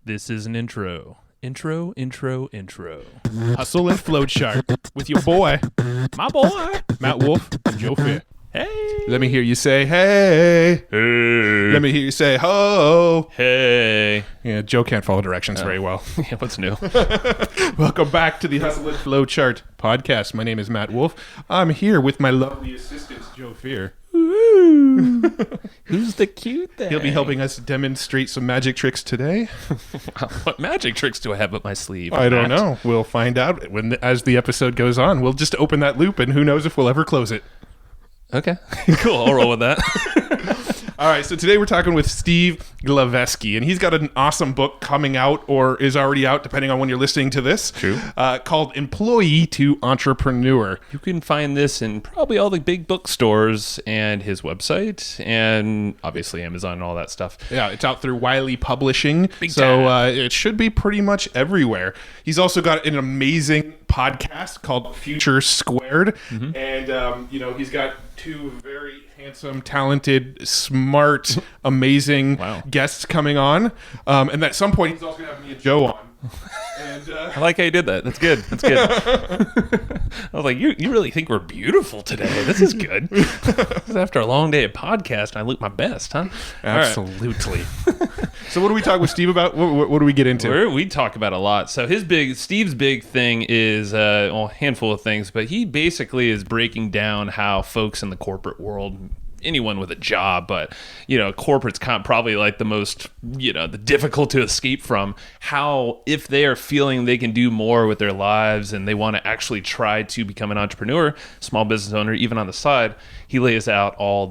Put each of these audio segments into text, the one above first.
This is an intro. Intro. Hustle and Flow Chart with your boy, My boy. Matt Wolf and Joe Fier. Hey. Let me hear you say, hey. Hey. Let me hear you say, ho. Hey. Yeah, Joe can't follow directions very well. Yeah, what's new? Welcome back to the Hustle and Flow Chart podcast. My name is Matt Wolf. I'm here with my lovely assistant, Joe Fier. Who's the cute thing? He'll be helping us demonstrate some magic tricks today. What magic tricks do I have up my sleeve? I don't know. We'll find out as the episode goes on. We'll just open that loop, and who knows if we'll ever close it. Okay. Cool. I'll roll with that. All right, so today we're talking with Steve Glaveski, and he's got an awesome book coming out or is already out, depending on when you're listening to this. True. Called Employee to Entrepreneur. You can find this in probably all the big bookstores and his website and obviously Amazon and all that stuff. Yeah, it's out through Wiley Publishing, Big so time. it should be pretty much everywhere. He's also got an amazing podcast called Future Squared, and he's got two very handsome, talented, smart, amazing guests coming on. And at some point, he's also going to have me and Joe on. And, I like how you did that. That's good. That's good. I was like, you really think we're beautiful today. This is good. This is after a long day of podcast, I look my best, huh? Absolutely. So what do we talk with Steve about? What do we get into? We talk about a lot. So Steve's big thing is a handful of things, but he basically is breaking down how folks in the corporate world, anyone with a job, but corporate's probably like the most, the difficult to escape from, how if they are feeling they can do more with their lives and they want to actually try to become an entrepreneur, small business owner, even on the side, he lays out all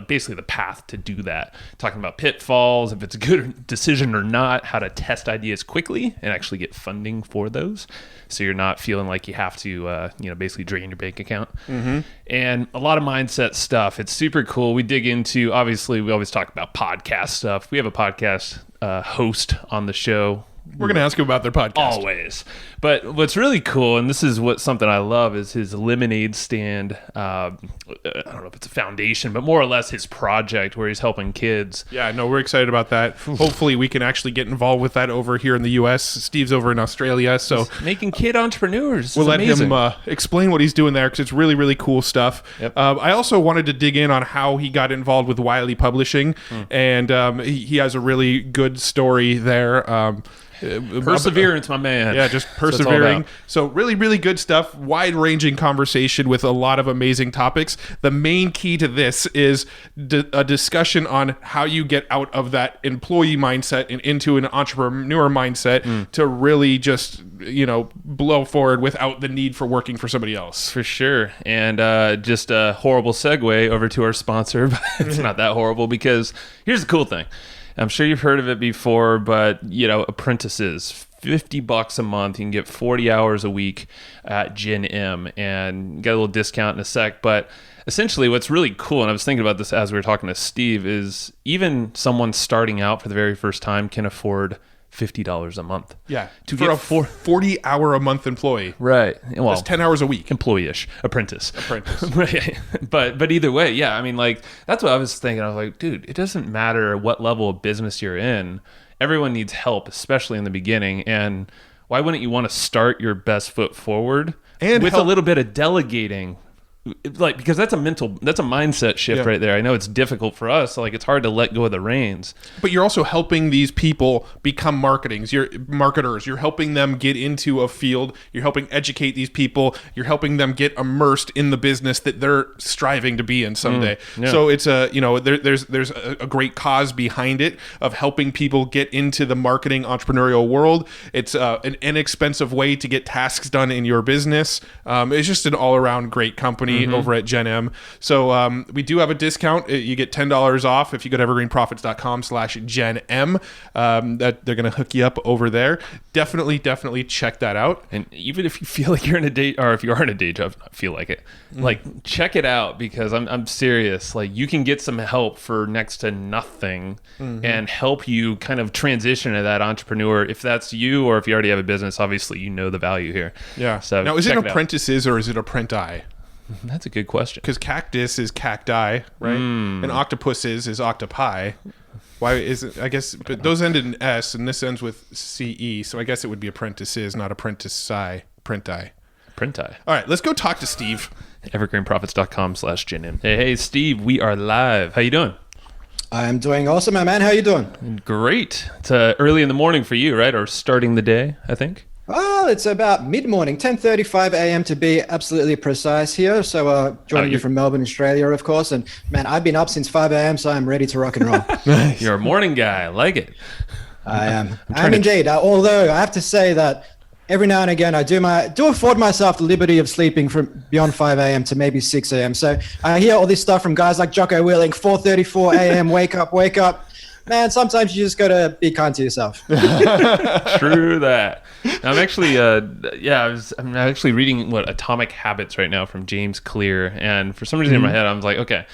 basically the path to do that, talking about pitfalls, if it's a good decision or not, how to test ideas quickly and actually get funding for those, so you're not feeling like you have to basically drain your bank account. And a lot of mindset stuff. It's super cool. We dig into, obviously we always talk about podcast stuff. We have a podcast host on the show. We're going to ask him about their podcast. Always. But what's really cool, and this is something I love, is his lemonade stand. I don't know if it's a foundation, but more or less his project where he's helping kids. Yeah, no, we're excited about that. Hopefully we can actually get involved with that over here in the U.S. Steve's over in Australia, so making kid entrepreneurs. We'll let him explain what he's doing there, because it's really, really cool stuff. Yep. I also wanted to dig in on how he got involved with Wiley Publishing, and he has a really good story there. Perseverance, my man. Yeah, just persevering. So really, really good stuff. Wide-ranging conversation with a lot of amazing topics. The main key to this is a discussion on how you get out of that employee mindset and into an entrepreneur mindset to really just, blow forward without the need for working for somebody else. For sure. And just a horrible segue over to our sponsor, but it's not that horrible, because here's the cool thing. I'm sure you've heard of it before, but, apprentices, $50 a month. You can get 40 hours a week at Gen M, and get a little discount in a sec. But essentially what's really cool, and I was thinking about this as we were talking to Steve, is even someone starting out for the very first time can afford $50 a month. Yeah, to for get a 40-hour-a-month employee. Right. Well, that's 10 hours a week. Employee-ish. Apprentice. Right. But either way, yeah, I mean, like, that's what I was thinking. I was like, dude, it doesn't matter what level of business you're in. Everyone needs help, especially in the beginning. And why wouldn't you want to start your best foot forward and with a little bit of delegating? Like, because that's a mindset shift right there. I know it's difficult for us. Like, it's hard to let go of the reins. But you're also helping these people become marketers. You're helping them get into a field. You're helping educate these people. You're helping them get immersed in the business that they're striving to be in someday. So it's there's a great cause behind it of helping people get into the marketing entrepreneurial world. It's an inexpensive way to get tasks done in your business. It's just an all-around great company over at Gen M. So we do have a discount. You get $10 off if you go to evergreenprofits.com/Gen M. That they're going to hook you up over there. Definitely check that out. And even if you feel like you're in a day, or if you are in a day job, not feel like it, like, check it out, because I'm serious. Like, you can get some help for next to nothing and help you kind of transition to that entrepreneur. If that's you, or if you already have a business, obviously the value here. Yeah. So now, is it apprentices or is it apprenti? That's a good question. Because cactus is cacti, right? And octopus is octopi. Why is it? I guess, but those end in S, and this ends with CE, so I guess it would be apprentices, not apprentice-I. Printi. All right, let's go talk to Steve. evergreenprofits.com/JNM. Hey, Steve, we are live. How you doing? I'm doing awesome, my man. How you doing? Great. It's early in the morning for you, right? Or starting the day, I think. Well, it's about mid-morning, 10:35 a.m. to be absolutely precise here. So joining you from Melbourne, Australia, of course. And man, I've been up since 5 a.m., so I'm ready to rock and roll. Nice. You're a morning guy. I like it. I am. I'm indeed. Although I have to say that every now and again, I do afford myself the liberty of sleeping from beyond 5 a.m. to maybe 6 a.m. So I hear all this stuff from guys like Jocko Willing, 4:34 a.m. Wake up. Man, sometimes you just got to be kind to yourself. True that. I'm actually, I'm actually reading Atomic Habits right now from James Clear, and for some reason in my head, I was like, okay,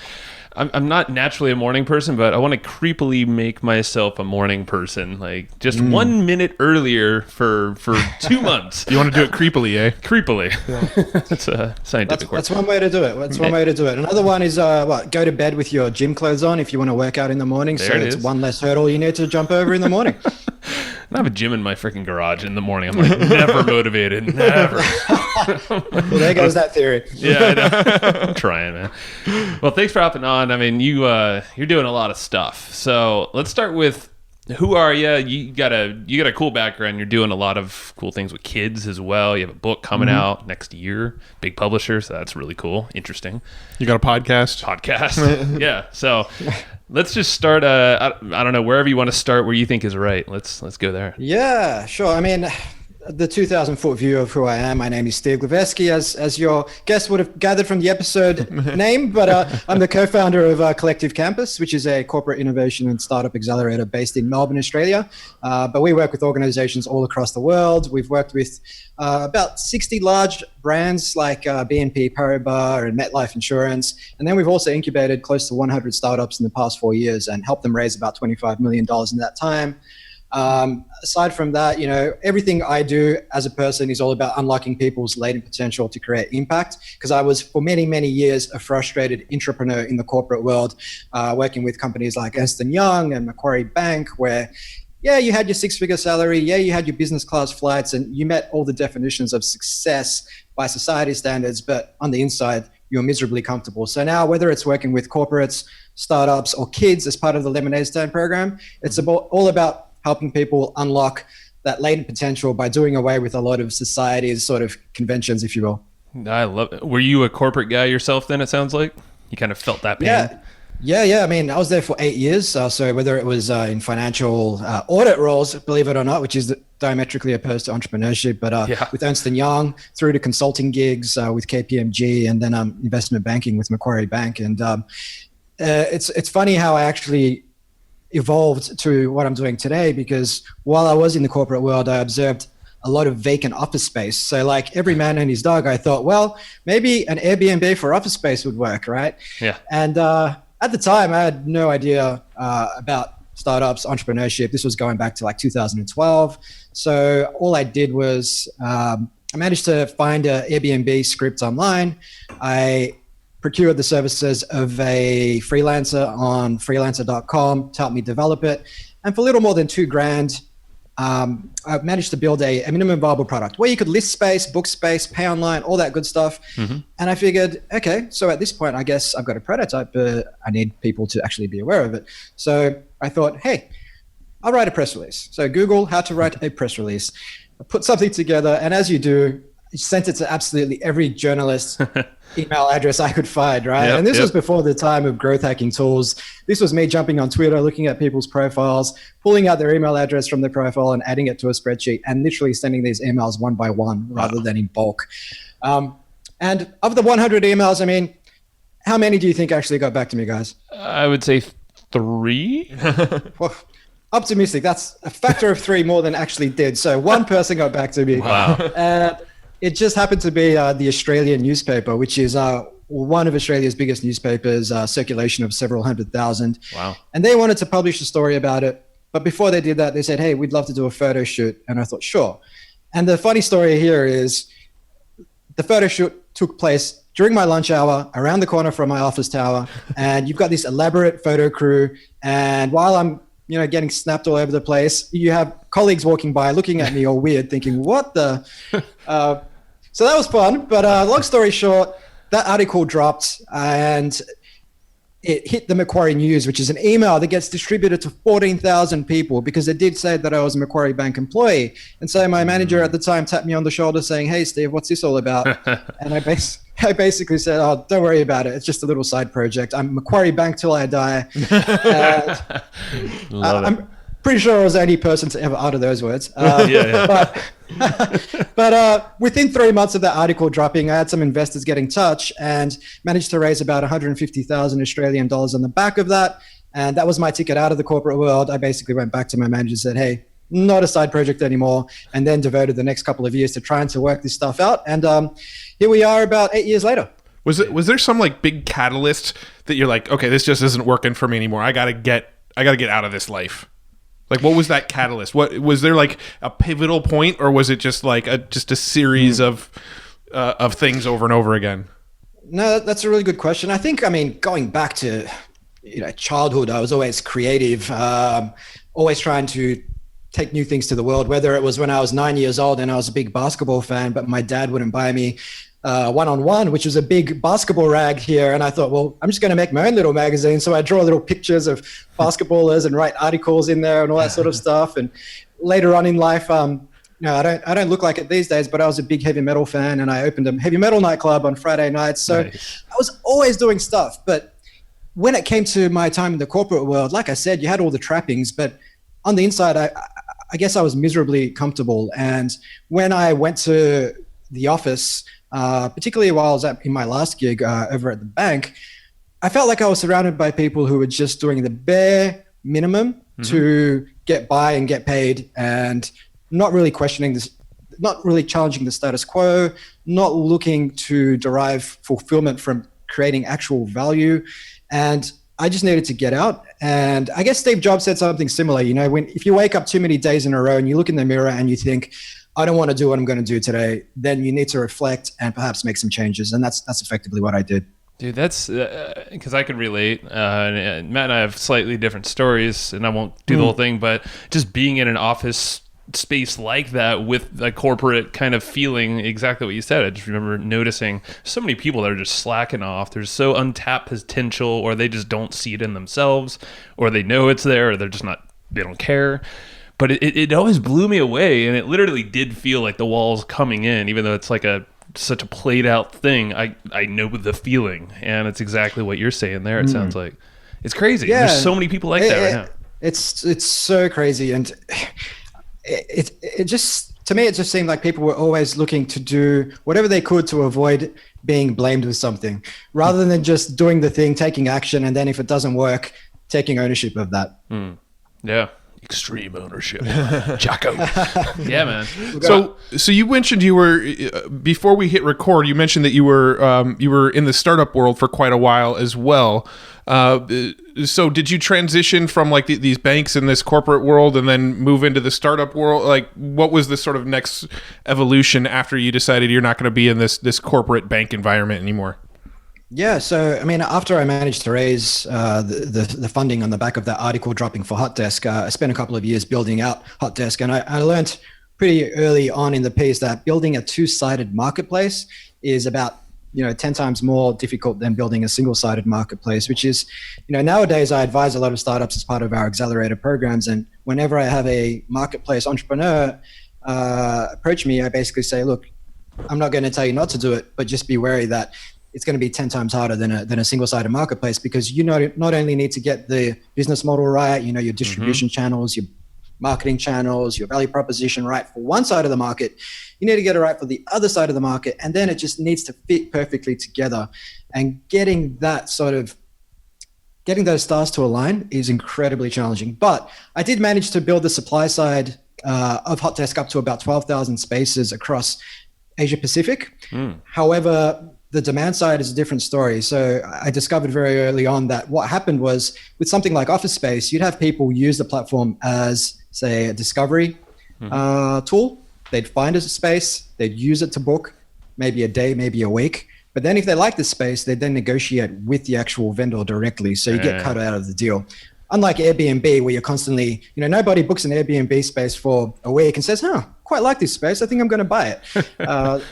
I'm not naturally a morning person, but I want to creepily make myself a morning person, like just 1 minute earlier for 2 months. You want to do it creepily, eh? Creepily. Yeah. That's a scientific word. That's one way to do it. Another one is go to bed with your gym clothes on if you want to work out in the morning. So it's one less hurdle you need to jump over in the morning. I have a gym in my freaking garage in the morning. I'm like never motivated, never. Well, there goes that theory. Yeah, I know. I'm trying, man. Well, thanks for hopping on. I mean, you're doing a lot of stuff. So let's start with who are you? You got a cool background. You're doing a lot of cool things with kids as well. You have a book coming out next year, big publisher, so that's really cool, interesting. You got a podcast? Yeah. So let's just start. I don't know, wherever you want to start, where you think is right. Let's go there. Yeah, sure. I mean, the 2,000-foot view of who I am. My name is Steve Glaveski, as your guest would have gathered from the episode name, but I'm the co-founder of Collective Campus, which is a corporate innovation and startup accelerator based in Melbourne, Australia. But we work with organizations all across the world. We've worked with about 60 large brands like BNP Paribas and MetLife Insurance. And then we've also incubated close to 100 startups in the past 4 years and helped them raise about $25 million in that time. Aside from that, everything I do as a person is all about unlocking people's latent potential to create impact. Because I was for many, many years a frustrated entrepreneur in the corporate world, working with companies like Ernst & Young and Macquarie Bank, where you had your six-figure salary, you had your business class flights, and you met all the definitions of success by society standards, but on the inside, you're miserably comfortable. So now, whether it's working with corporates, startups, or kids as part of the Lemonade Stand program, it's all about helping people unlock that latent potential by doing away with a lot of society's sort of conventions, if you will. I love it. Were you a corporate guy yourself then, it sounds like? You kind of felt that pain? Yeah. I mean, I was there for 8 years. So whether it was in financial audit roles, believe it or not, which is diametrically opposed to entrepreneurship, but with Ernst & Young, through to consulting gigs with KPMG, and then investment banking with Macquarie Bank. And it's funny how I actually evolved to what I'm doing today, because while I was in the corporate world, I observed a lot of vacant office space. So like every man and his dog, I thought, well, maybe an Airbnb for office space would work, right? Yeah. And at the time, I had no idea about startups, entrepreneurship. This was going back to like 2012. So all I did was I managed to find an Airbnb script online. I procured the services of a freelancer on freelancer.com to help me develop it. And for a little more than $2,000, I managed to build a minimum viable product where you could list space, book space, pay online, all that good stuff. And I figured, okay, so at this point, I guess I've got a prototype, but I need people to actually be aware of it. So I thought, hey, I'll write a press release. So Google how to write a press release. I put something together, and as you do, I sent it to absolutely every journalist email address I could find, right? And this was before the time of growth hacking tools. This was me jumping on Twitter, looking at people's profiles, pulling out their email address from their profile and adding it to a spreadsheet, and literally sending these emails one by one rather than in bulk. And of the 100 emails, I mean, how many do you think actually got back to me, guys? I would say 3. Well, optimistic. That's a factor of 3 more than actually did. So one person got back to me. Wow. It just happened to be the Australian newspaper, which is one of Australia's biggest newspapers, circulation of several 100,000. Wow. And they wanted to publish a story about it. But before they did that, they said, hey, we'd love to do a photo shoot. And I thought, sure. And the funny story here is the photo shoot took place during my lunch hour, around the corner from my office tower. And you've got this elaborate photo crew. And while I'm getting snapped all over the place. You have colleagues walking by looking at me all weird, thinking, what the? So that was fun. But long story short, that article dropped and it hit the Macquarie News, which is an email that gets distributed to 14,000 people because it did say that I was a Macquarie Bank employee. And so my manager at the time tapped me on the shold saying, hey, Steve, what's this all about? And I basically said, oh, don't worry about it. It's just a little side project. I'm Macquarie Bank till I die. I'm pretty sure I was the only person to ever utter those words. But within 3 months of that article dropping, I had some investors get in touch and managed to raise about 150,000 Australian dollars on the back of that. And that was my ticket out of the corporate world. I basically went back to my manager and said, hey, not a side project anymore. And then devoted the next couple of years to trying to work this stuff out. And here we are about 8 years later. Was there some like big catalyst that you're like, okay, this just isn't working for me anymore. I gotta get out of this life. Like, what was that catalyst? What was there, like a pivotal point, or was it just like just a series of things over and over again? No, that's a really good question. I think, going back to childhood, I was always creative, always trying to take new things to the world. Whether it was when I was 9 years old and I was a big basketball fan, but my dad wouldn't buy me One-on-One, which was a big basketball rag here. And I thought, well, I'm just going to make my own little magazine. So I draw little pictures of basketballers and write articles in there and all that sort of stuff. And later on in life, I don't look like it these days, but I was a big heavy metal fan and I opened a heavy metal nightclub on Friday nights. So nice. I was always doing stuff. But when it came to my time in the corporate world, like I said, you had all the trappings, but on the inside, I guess I was miserably comfortable. And when I went to the office, particularly while I was in my last gig over at the bank, I felt like I was surrounded by people who were just doing the bare minimum to get by and get paid, and not really questioning this, not really challenging the status quo, not looking to derive fulfillment from creating actual value. And I just needed to get out. And I guess Steve Jobs said something similar. If you wake up too many days in a row and you look in the mirror and you think, I don't want to do what I'm going to do today, then you need to reflect and perhaps make some changes. And that's effectively what I did. Dude, that's because I could relate. And Matt and I have slightly different stories, and I won't do the whole thing, but just being in an office space like that with a corporate kind of feeling, exactly what you said. I just remember noticing so many people that are just slacking off. There's so untapped potential, or they just don't see it in themselves, or they know it's there, or they don't care. But it always blew me away, and it literally did feel like the walls coming in, even though it's like such a played out thing. I know the feeling, and it's exactly what you're saying there. It sounds like it's crazy. Yeah, there's so many people like that right now. It's so crazy, and it just, to me, it just seemed like people were always looking to do whatever they could to avoid being blamed with something, rather than just doing the thing, taking action, and then if it doesn't work, taking ownership of that. Yeah. Extreme ownership. Jocko. Yeah, man. So you mentioned you were, before we hit record, you mentioned that you were in the startup world for quite a while as well. So did you transition from like these banks in this corporate world and then move into the startup world? Like, what was the sort of next evolution after you decided you're not going to be in this corporate bank environment anymore? Yeah, so after I managed to raise the funding on the back of that article dropping for Hotdesk, I spent a couple of years building out Hotdesk, and I learned pretty early on in the piece that building a two-sided marketplace is about 10 times more difficult than building a single-sided marketplace, which is, nowadays I advise a lot of startups as part of our accelerator programs, and whenever I have a marketplace entrepreneur approach me, I basically say, look, I'm not going to tell you not to do it, but just be wary that it's going to be 10 times harder than a single-sided marketplace, because not only need to get the business model right, your distribution channels, your marketing channels, your value proposition right for one side of the market, you need to get it right for the other side of the market, and then it just needs to fit perfectly together. And getting those stars to align is incredibly challenging. But I did manage to build the supply side of Hotdesk up to about 12,000 spaces across Asia Pacific. However, the demand side is a different story. So I discovered very early on that what happened was, with something like Office Space, you'd have people use the platform as, say, a discovery tool. They'd find a space, they'd use it to book maybe a day, maybe a week. But then if they like the space, they'd then negotiate with the actual vendor directly. So you get cut out of the deal. unlike Airbnb, where you're constantly, nobody books an Airbnb space for a week and says, quite like this space, I think I'm going to buy it.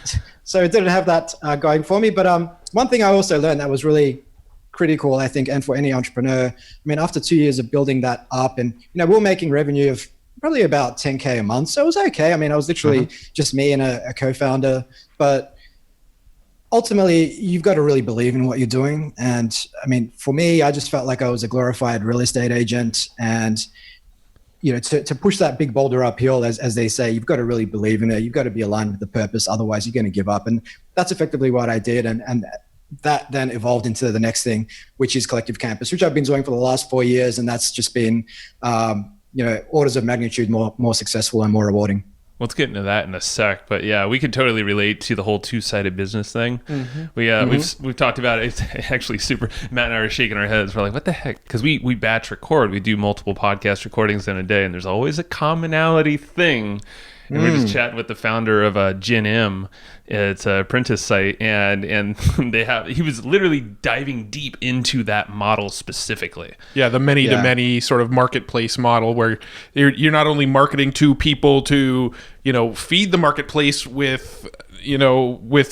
So it didn't have that going for me. But one thing I also learned that was really critical, I think, and for any entrepreneur, after 2 years of building that up, and we were making revenue of probably about 10K a month. So it was okay. I was literally just me and a co-founder, but ultimately you've got to really believe in what you're doing. And for me, I just felt like I was a glorified real estate agent, and to push that big boulder uphill, as they say, you've got to really believe in it. You've got to be aligned with the purpose. Otherwise you're going to give up. And that's effectively what I did. And that then evolved into the next thing, which is Collective Campus, which I've been doing for the last 4 years. And that's just been, orders of magnitude more successful and more rewarding. Let's get into that in a sec, but yeah, we can totally relate to the whole two-sided business thing. We've talked about it. It's actually super. Matt and I are shaking our heads. We're like, what the heck? Because we batch record. We do multiple podcast recordings in a day, and there's always a commonality thing. And we're just chatting with the founder of Gin M. It's a apprentice site, and he was literally diving deep into that model specifically. Yeah, the many to many sort of marketplace model, where you're not only marketing to people to feed the marketplace with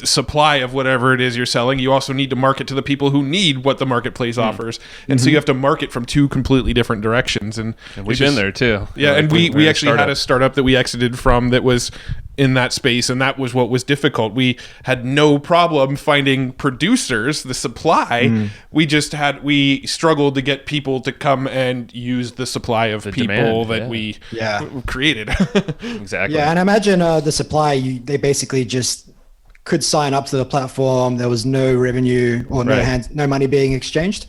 supply of whatever it is you're selling, you also need to market to the people who need what the marketplace offers. And so you have to market from two completely different directions. And we've been there too. Yeah, and we actually had a startup that we exited from that was in that space, and that was what was difficult. We had no problem finding producers, the supply. We struggled to get people to come and use the supply of people that we created. Exactly. Yeah, and imagine the supply, they basically just could sign up to the platform. There was no revenue or no money being exchanged.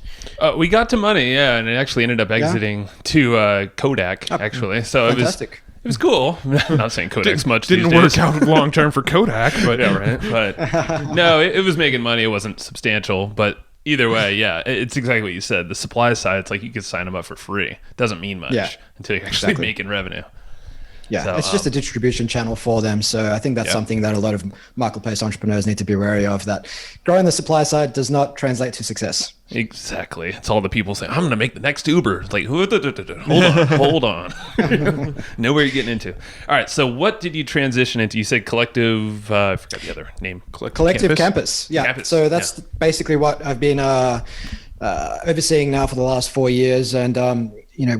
We got to money, and it actually ended up exiting to Kodak, actually. So fantastic. It was cool. I'm not saying Kodak's much. Didn't work out long term for Kodak, but yeah, right. But no, it was making money. It wasn't substantial, but either way, yeah, it's exactly what you said. The supply side, it's like you could sign them up for free. It doesn't mean much until you're actually making revenue. Yeah, so, it's just a distribution channel for them. So I think that's something that a lot of marketplace entrepreneurs need to be wary of, that growing the supply side does not translate to success. Exactly. It's all the people saying, I'm going to make the next Uber. It's like, hold on. Know where you're getting into. All right. So what did you transition into? You said Collective, I forgot the other name. Collective Campus. Yeah. Campus. So that's basically what I've been overseeing now for the last 4 years. And,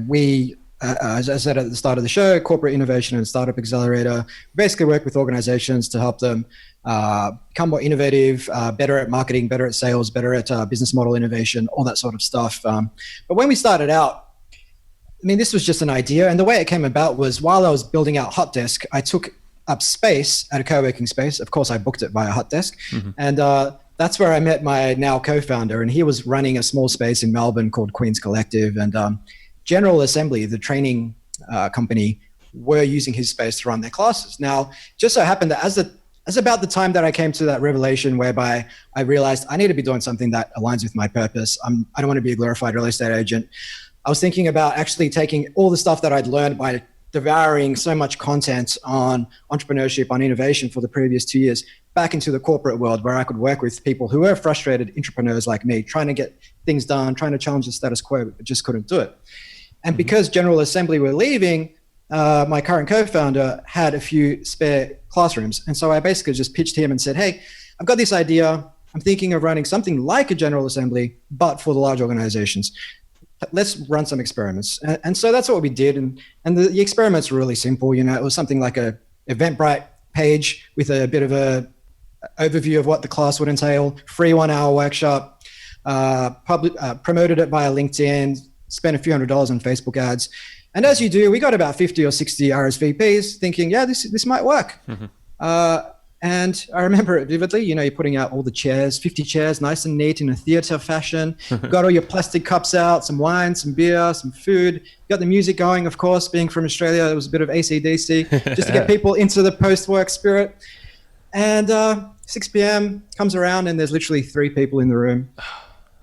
we, as I said at the start of the show, Corporate Innovation and Startup Accelerator, basically work with organizations to help them become more innovative, better at marketing, better at sales, better at business model innovation, all that sort of stuff. But when we started out, this was just an idea. And the way it came about was while I was building out Hotdesk, I took up space at a co-working space. Of course, I booked it via Hotdesk. And that's where I met my now co-founder. And he was running a small space in Melbourne called Queen's Collective. And General Assembly, the training company, were using his space to run their classes. Now, just so happened that as about the time that I came to that revelation whereby I realized I need to be doing something that aligns with my purpose. I don't want to be a glorified real estate agent. I was thinking about actually taking all the stuff that I'd learned by devouring so much content on entrepreneurship, on innovation for the previous 2 years back into the corporate world, where I could work with people who were frustrated entrepreneurs like me, trying to get things done, trying to challenge the status quo, but just couldn't do it. And because General Assembly were leaving, my current co-founder had a few spare classrooms. And so I basically just pitched him and said, hey, I've got this idea. I'm thinking of running something like a General Assembly, but for the large organizations. Let's run some experiments. And so that's what we did. And the experiments were really simple. It was something like a Eventbrite page with a bit of a overview of what the class would entail, free 1 hour workshop, promoted it via LinkedIn, spent a few $100s on Facebook ads. And as you do, we got about 50 or 60 RSVPs thinking, this might work. And I remember it vividly. You're putting out all the chairs, 50 chairs, nice and neat in a theater fashion. Got all your plastic cups out, some wine, some beer, some food. Got the music going, of course, being from Australia. It was a bit of AC/DC just to get people into the post-work spirit. And 6 p.m. comes around and there's literally 3 people in the room.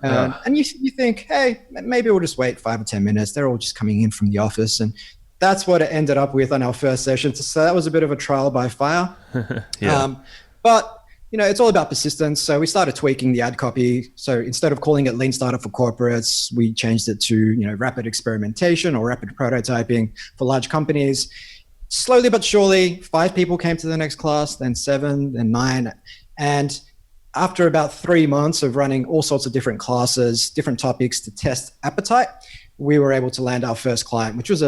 And you think, hey, maybe we'll just wait 5 or 10 minutes. They're all just coming in from the office. And that's what it ended up with on our first session. So that was a bit of a trial by fire. But it's all about persistence. So we started tweaking the ad copy. So instead of calling it Lean Startup for corporates, we changed it to, rapid experimentation or rapid prototyping for large companies. Slowly but surely, 5 people came to the next class, then 7, then 9. And after about 3 months of running all sorts of different classes, different topics to test appetite, we were able to land our first client, which was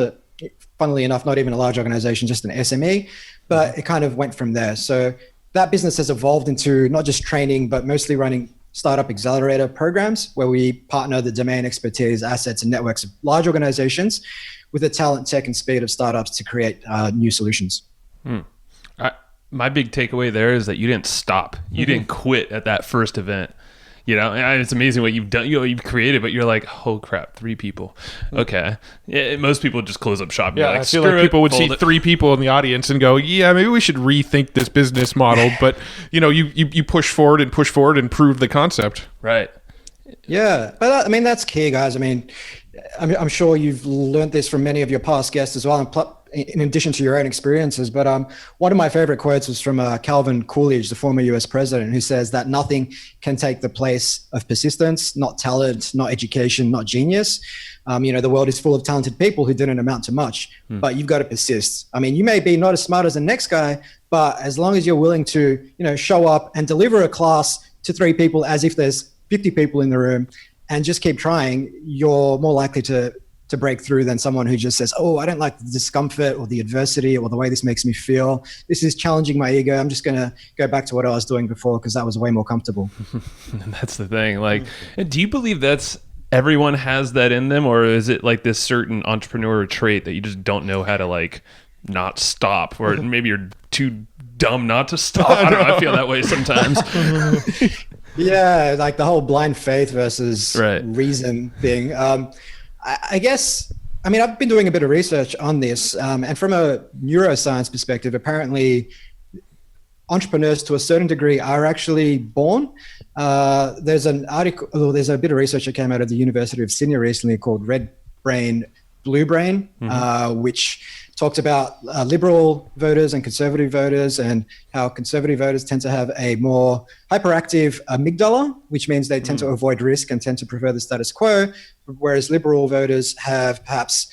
funnily enough, not even a large organization, just an SME, but it kind of went from there. So that business has evolved into not just training, but mostly running startup accelerator programs where we partner the domain expertise, assets, and networks of large organizations with the talent, tech, and speed of startups to create new solutions. My big takeaway there is that you didn't stop. You didn't quit at that first event. And it's amazing what you've done. You've created, but you're like, oh crap, 3 people. Okay, most people just close up shop. Yeah, I feel like people would see 3 people in the audience and go, yeah, maybe we should rethink this business model. But you push forward and prove the concept. Right. Yeah, but that's key, guys. I'm sure you've learned this from many of your past guests as well, in addition to your own experiences. But one of my favorite quotes was from Calvin Coolidge, the former US president, who says that nothing can take the place of persistence, not talent, not education, not genius. The world is full of talented people who didn't amount to much, but you've got to persist. You may be not as smart as the next guy, but as long as you're willing to, show up and deliver a class to 3 people as if there's 50 people in the room and just keep trying, you're more likely to break through than someone who just says, oh, I don't like the discomfort or the adversity or the way this makes me feel. This is challenging my ego. I'm just going to go back to what I was doing before because that was way more comfortable. That's the thing. Do you believe everyone has that in them, or is it like this certain entrepreneur trait that you just don't know how to not stop, or maybe you're too dumb not to stop? I don't know. I feel that way sometimes. Yeah, like the whole blind faith versus reason thing. I guess, I've been doing a bit of research on this, and from a neuroscience perspective, apparently entrepreneurs to a certain degree are actually born. There's a bit of research that came out of the University of Sydney recently called Red Brain, Blue Brain, which talked about liberal voters and conservative voters, and how conservative voters tend to have a more hyperactive amygdala, which means they tend to avoid risk and tend to prefer the status quo, whereas liberal voters have perhaps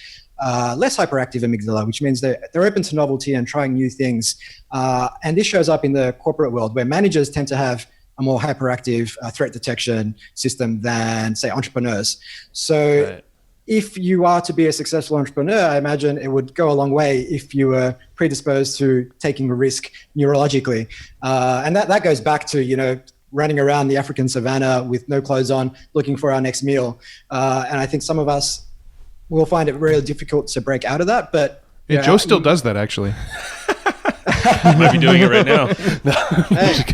less hyperactive amygdala, which means they're open to novelty and trying new things. And this shows up in the corporate world, where managers tend to have a more hyperactive threat detection system than, say, entrepreneurs. So if you are to be a successful entrepreneur, I imagine it would go a long way if you were predisposed to taking a risk neurologically. And that goes back to, running around the African savannah with no clothes on, looking for our next meal. And I think some of us will find it really difficult to break out of that. But Joe still does that, actually. You might be doing it right now.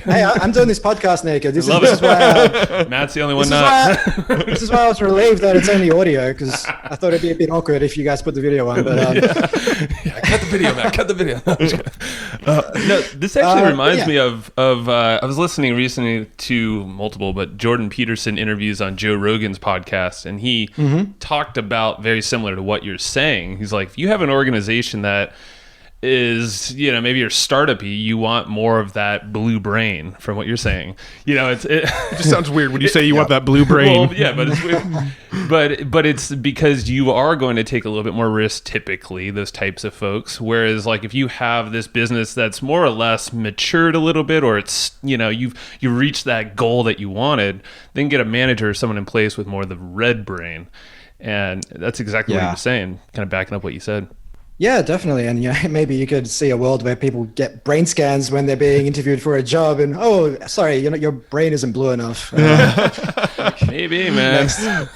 Hey, I'm doing this podcast naked. This is why Matt's the only one not. This is why I was relieved that it's only audio, because I thought it'd be a bit awkward if you guys put the video on. But cut the video, Matt. Cut the video. No, this actually reminds me of I was listening recently to multiple, but Jordan Peterson interviews on Joe Rogan's podcast, and he talked about very similar to what you're saying. He's like, if you have an organization that is, maybe you're startup-y, you want more of that blue brain from what you're saying. It just sounds weird when you say you want that blue brain. Well, yeah, but it's weird. but it's because you are going to take a little bit more risk typically, those types of folks. Whereas if you have this business that's more or less matured a little bit, or it's, you've reached that goal that you wanted, then get a manager or someone in place with more of the red brain. And that's exactly what you're saying, kind of backing up what you said. Yeah, definitely. And maybe you could see a world where people get brain scans when they're being interviewed for a job, and sorry, your brain isn't blue enough. Maybe, man.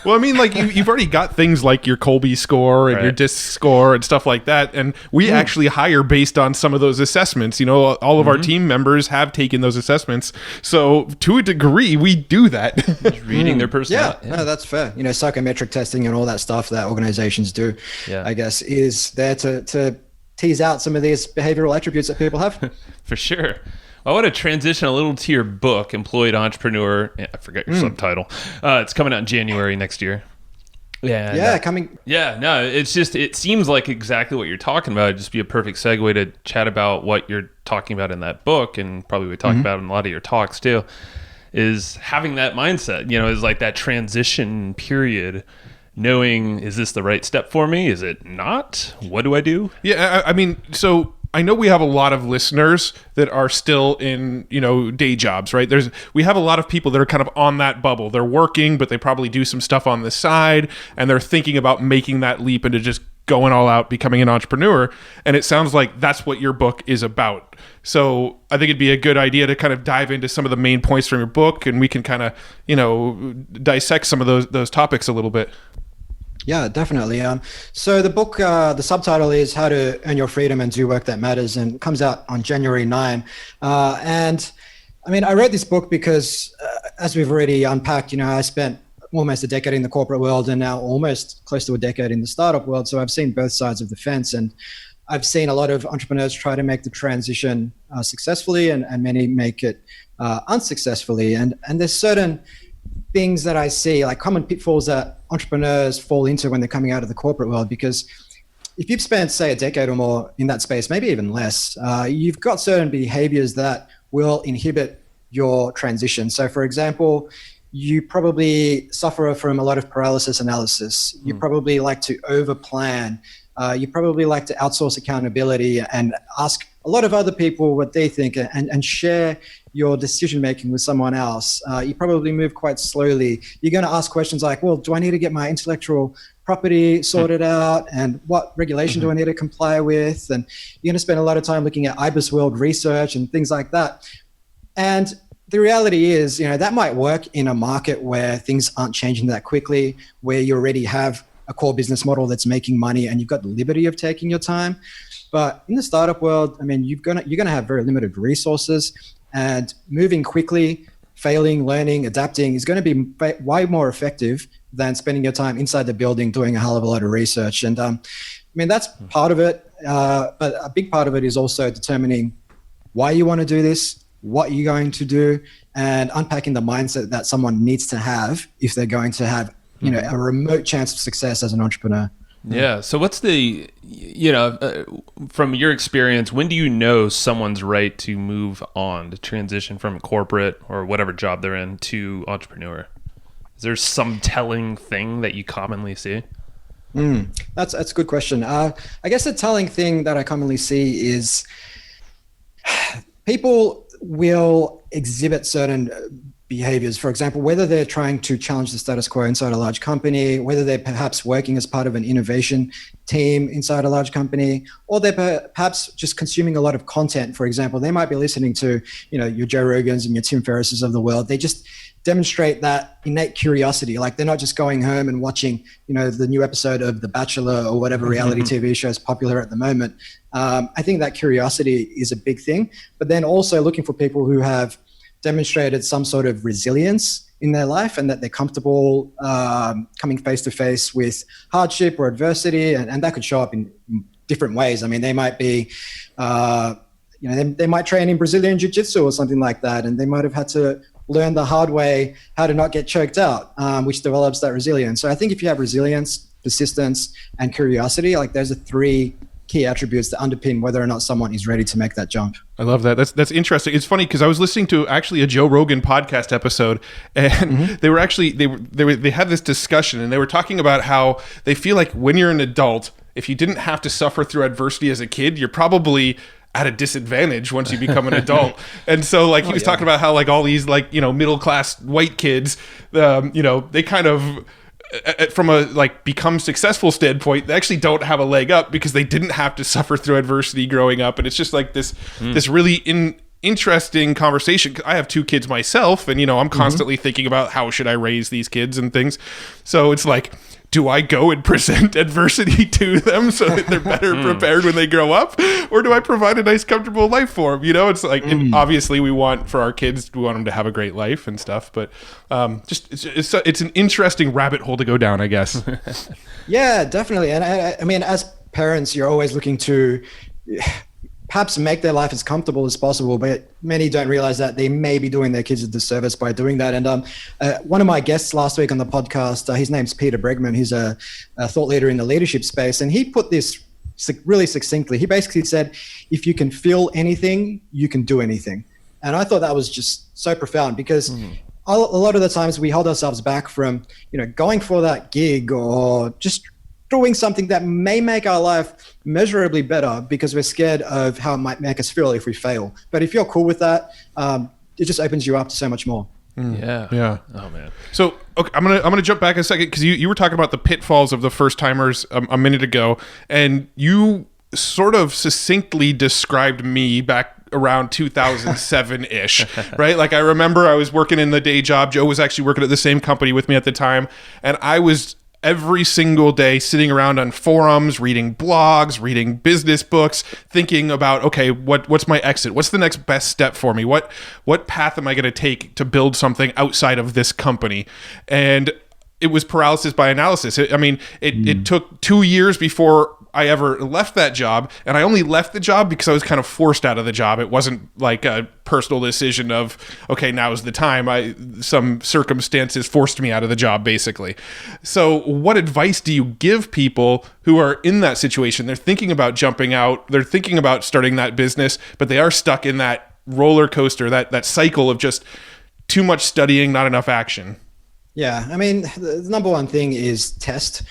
Well, you've already got things like your Colby score and your DISC score and stuff like that, and we actually hire based on some of those assessments. All of our team members have taken those assessments, so to a degree, we do that. Just reading their personality. Yeah, no, that's fair. Psychometric testing and all that stuff that organizations do, I guess, is there to tease out some of these behavioral attributes that people have. For sure. I want to transition a little to your book, Employed Entrepreneur. I forget your subtitle. It's coming out in January next year. Yeah. Yeah, No, it's just, it seems like exactly what you're talking about. It'd just be a perfect segue to chat about what you're talking about in that book, and probably we talk about in a lot of your talks too, is having that mindset, is like that transition period, knowing, is this the right step for me? Is it not? What do I do? Yeah, I mean, so I know we have a lot of listeners that are still in, day jobs, right? We have a lot of people that are kind of on that bubble. They're working, but they probably do some stuff on the side, and they're thinking about making that leap into just going all out, becoming an entrepreneur. And it sounds like that's what your book is about. So I think it'd be a good idea to kind of dive into some of the main points from your book, and we can kind of, dissect some of those topics a little bit. Yeah, definitely. So the book, the subtitle is How to Earn Your Freedom and Do Work That Matters, and comes out on January 9. And I mean, I wrote this book because, as we've already unpacked, I spent almost a decade in the corporate world and now almost close to a decade in the startup world. So I've seen both sides of the fence, and I've seen a lot of entrepreneurs try to make the transition successfully, and many make it unsuccessfully. And there's certain things that I see, like common pitfalls that entrepreneurs fall into when they're coming out of the corporate world. Because if you've spent, say, a decade or more in that space, maybe even less, you've got certain behaviors that will inhibit your transition. So, for example, you probably suffer from a lot of paralysis analysis. You probably like to overplan. You probably like to outsource accountability and ask a lot of other people what they think, and share your decision-making with someone else. You probably move quite slowly. You're going to ask questions like, well, do I need to get my intellectual property sorted out? And what regulation do I need to comply with? And you're going to spend a lot of time looking at IBIS World research and things like that. And the reality is, that might work in a market where things aren't changing that quickly, where you already have a core business model that's making money and you've got the liberty of taking your time. But in the startup world, I mean, you're gonna have very limited resources, and moving quickly, failing, learning, adapting is going to be way more effective than spending your time inside the building doing a hell of a lot of research. And I mean, that's part of it, but a big part of it is also determining why you want to do this, what you're going to do, and unpacking the mindset that someone needs to have if they're going to have a remote chance of success as an entrepreneur. Yeah. So what's the, from your experience, when do you know someone's right to move on, to transition from corporate or whatever job they're in to entrepreneur? Is there some telling thing that you commonly see? That's a good question. I guess the telling thing that I commonly see is people will exhibit certain behaviors. For example, whether they're trying to challenge the status quo inside a large company, whether they're perhaps working as part of an innovation team inside a large company, or they're perhaps just consuming a lot of content. For example, they might be listening to, your Joe Rogans and your Tim Ferrisses of the world. They just demonstrate that innate curiosity. Like they're not just going home and watching, the new episode of The Bachelor or whatever reality TV show is popular at the moment. I think that curiosity is a big thing, but then also looking for people who have demonstrated some sort of resilience in their life, and that they're comfortable coming face to face with hardship or adversity, and that could show up in different ways. I mean, they might be, they might train in Brazilian jiu-jitsu or something like that, and they might have had to learn the hard way how to not get choked out, which develops that resilience. So I think if you have resilience, persistence, and curiosity, like those are three key attributes that underpin whether or not someone is ready to make that jump. I love that. That's interesting. It's funny because I was listening to actually a Joe Rogan podcast episode, and they were actually they had this discussion, and they were talking about how they feel like when you're an adult, if you didn't have to suffer through adversity as a kid, you're probably at a disadvantage once you become an adult. And so like he was talking about how like all these like, middle class white kids, they kind of from a like become successful standpoint, they actually don't have a leg up because they didn't have to suffer through adversity growing up. And it's just like this really interesting conversation. I have 2 kids myself, and I'm constantly thinking about how should I raise these kids and things. So it's like, do I go and present adversity to them so that they're better prepared when they grow up? Or do I provide a nice, comfortable life for them? It's like, and obviously we want for our kids, we want them to have a great life and stuff. But it's an interesting rabbit hole to go down, I guess. Yeah, definitely. And I mean, as parents, you're always looking to perhaps make their life as comfortable as possible, but many don't realize that they may be doing their kids a disservice by doing that. And one of my guests last week on the podcast, his name's Peter Bregman. He's a thought leader in the leadership space, and he put this really succinctly. He basically said, if you can feel anything, you can do anything. And I thought that was just so profound, because a lot of the times we hold ourselves back from, going for that gig or just doing something that may make our life measurably better because we're scared of how it might make us feel if we fail. But if you're cool with that, it just opens you up to so much more. Yeah. Oh man. So okay, I'm gonna jump back a second, because you were talking about the pitfalls of the first timers a minute ago, and you sort of succinctly described me back around 2007-ish, right? Like, I remember I was working in the day job. Joe was actually working at the same company with me at the time, and I was every single day sitting around on forums, reading blogs, reading business books, thinking about, okay, what's my exit? What's the next best step for me? What path am I going to take to build something outside of this company? And it was paralysis by analysis. It took 2 years before I ever left that job, and I only left the job because I was kind of forced out of the job. It wasn't like a personal decision of, okay, now is the time. Some circumstances forced me out of the job, basically. So what advice do you give people who are in that situation? They're thinking about jumping out, they're thinking about starting that business, but they are stuck in that roller coaster, that cycle of just too much studying, not enough action. Yeah, the number one thing is test,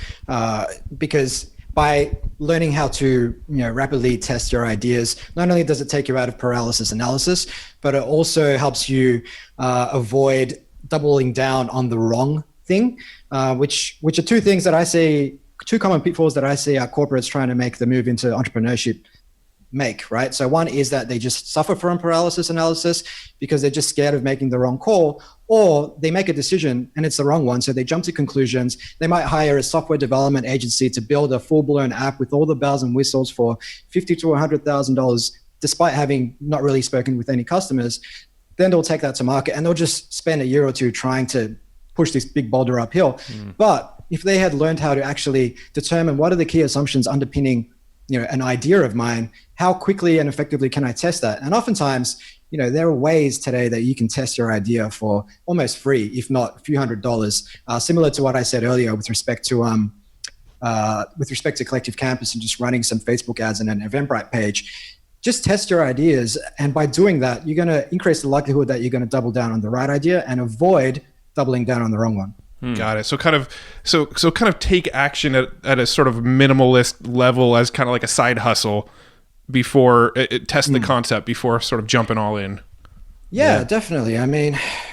because by learning how to rapidly test your ideas, not only does it take you out of paralysis analysis, but it also helps you avoid doubling down on the wrong thing, which are two things that I see, two common pitfalls that I see our corporates trying to make the move into entrepreneurship make, right? So one is that they just suffer from paralysis analysis because they're just scared of making the wrong call, or they make a decision and it's the wrong one. So they jump to conclusions. They might hire a software development agency to build a full-blown app with all the bells and whistles for $50,000 to $100,000, despite having not really spoken with any customers. Then they'll take that to market and they'll just spend a year or two trying to push this big boulder uphill. But if they had learned how to actually determine what are the key assumptions underpinning an idea of mine, how quickly and effectively can I test that? And oftentimes, there are ways today that you can test your idea for almost free, if not a few $100s, similar to what I said earlier with respect to Collective Campus and just running some Facebook ads and an Eventbrite page. Just test your ideas. And by doing that, you're going to increase the likelihood that you're going to double down on the right idea and avoid doubling down on the wrong one. Got it. So kind of take action at a sort of minimalist level as kind of like a side hustle before test the concept before sort of jumping all in. Yeah, definitely.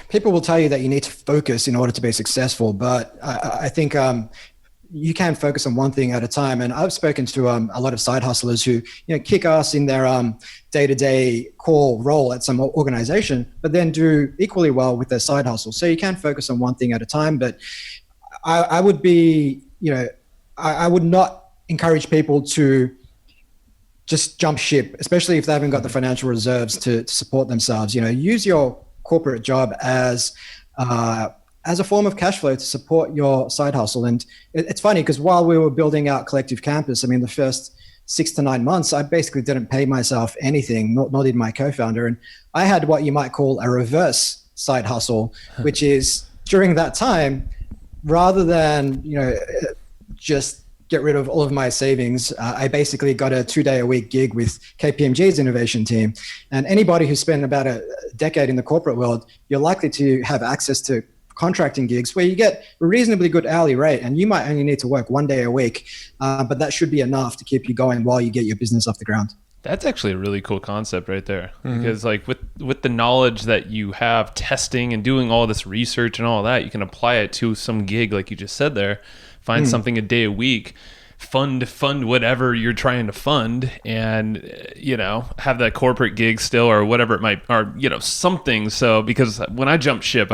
People will tell you that you need to focus in order to be successful, but I think you can focus on one thing at a time. And I've spoken to a lot of side hustlers who kick ass in their day-to-day core role at some organization, but then do equally well with their side hustle. So you can focus on one thing at a time. But I would be, I would not encourage people to just jump ship, especially if they haven't got the financial reserves to support themselves. Use your corporate job as a form of cash flow to support your side hustle. And it's funny because while we were building out Collective Campus, the first 6 to 9 months, I basically didn't pay myself anything, nor did my co-founder. And I had what you might call a reverse side hustle, which is during that time, rather than, just get rid of all of my savings, I basically got a 2-day-a-week gig with KPMG's innovation team. And anybody who spent about a decade in the corporate world, you're likely to have access to contracting gigs where you get a reasonably good hourly rate, and you might only need to work 1 day a week, but that should be enough to keep you going while you get your business off the ground. That's actually a really cool concept right there, because like with the knowledge that you have testing and doing all this research and all that, you can apply it to some gig like you just said there. Find something a day a week, fund whatever you're trying to fund, and have that corporate gig still or whatever it might, or something. So because when I jump ship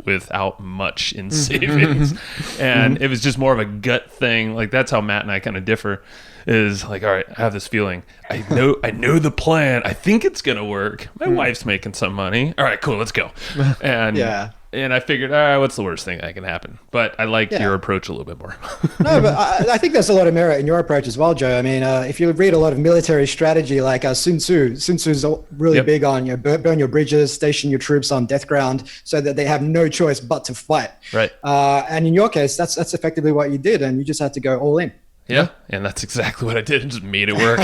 without much in savings, and it was just more of a gut thing. Like that's how Matt and I kind of differ. Is like, all right, I have this feeling. I know the plan. I think it's gonna work. My wife's making some money. All right, cool, let's go. And And I figured, what's the worst thing that can happen? But I like your approach a little bit more. No, but I think there's a lot of merit in your approach as well, Joe. I mean, if you read a lot of military strategy, like Sun Tzu's really big on, burn your bridges, station your troops on death ground so that they have no choice but to fight. Right. And in your case, that's effectively what you did, and you just had to go all in. Yeah, and that's exactly what I did. Just made it work.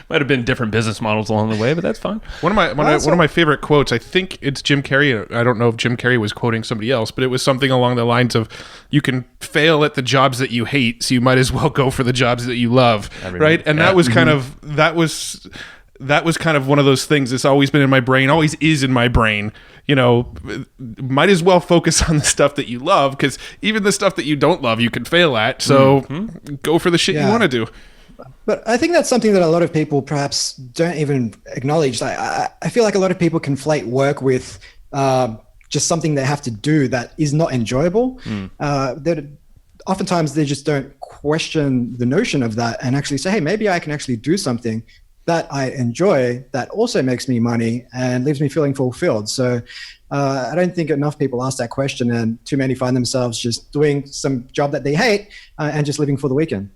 Might have been different business models along the way, but that's fine. One of my favorite quotes, I think it's Jim Carrey. I don't know if Jim Carrey was quoting somebody else, but it was something along the lines of, "You can fail at the jobs that you hate, so you might as well go for the jobs that you love." Right? And that was kind of one of those things that's always been in my brain, always is in my brain. You know, might as well focus on the stuff that you love, because even the stuff that you don't love, you can fail at. So go for the shit you want to do. But I think that's something that a lot of people perhaps don't even acknowledge. I feel like a lot of people conflate work with just something they have to do that is not enjoyable. Oftentimes they just don't question the notion of that and actually say, hey, maybe I can actually do something that I enjoy that also makes me money and leaves me feeling fulfilled. So I don't think enough people ask that question, and too many find themselves just doing some job that they hate and just living for the weekend.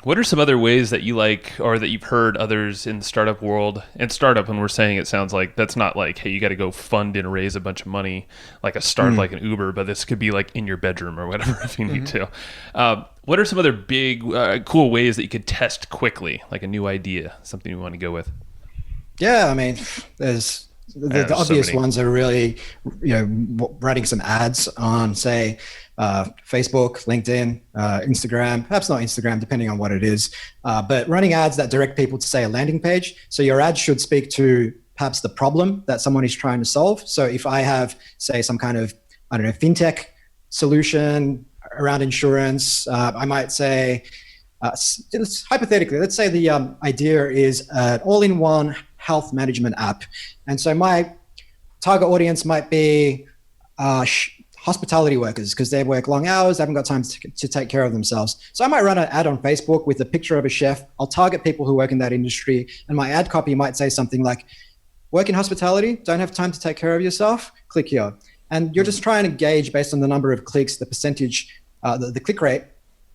What are some other ways that you like, or that you've heard others in the startup world? And startup, when we're saying, it sounds like that's not like, hey, you got to go fund and raise a bunch of money like a startup like an Uber, but this could be like in your bedroom or whatever if you need to. What are some other big, cool ways that you could test quickly, like a new idea, something you want to go with? Yeah, I mean, there's the obvious ones are really, writing some ads on, say, Facebook, LinkedIn, Instagram, perhaps not Instagram, depending on what it is, but running ads that direct people to, say, a landing page. So your ad should speak to perhaps the problem that someone is trying to solve. So if I have, say, some kind of, fintech solution around insurance, I might say, hypothetically, let's say the idea is an all-in-one health management app. And so my target audience might be hospitality workers, because they work long hours, they haven't got time to take care of themselves. So I might run an ad on Facebook with a picture of a chef. I'll target people who work in that industry, and my ad copy might say something like, work in hospitality, don't have time to take care of yourself, click here. And you're just trying to gauge, based on the number of clicks, the percentage, the click rate,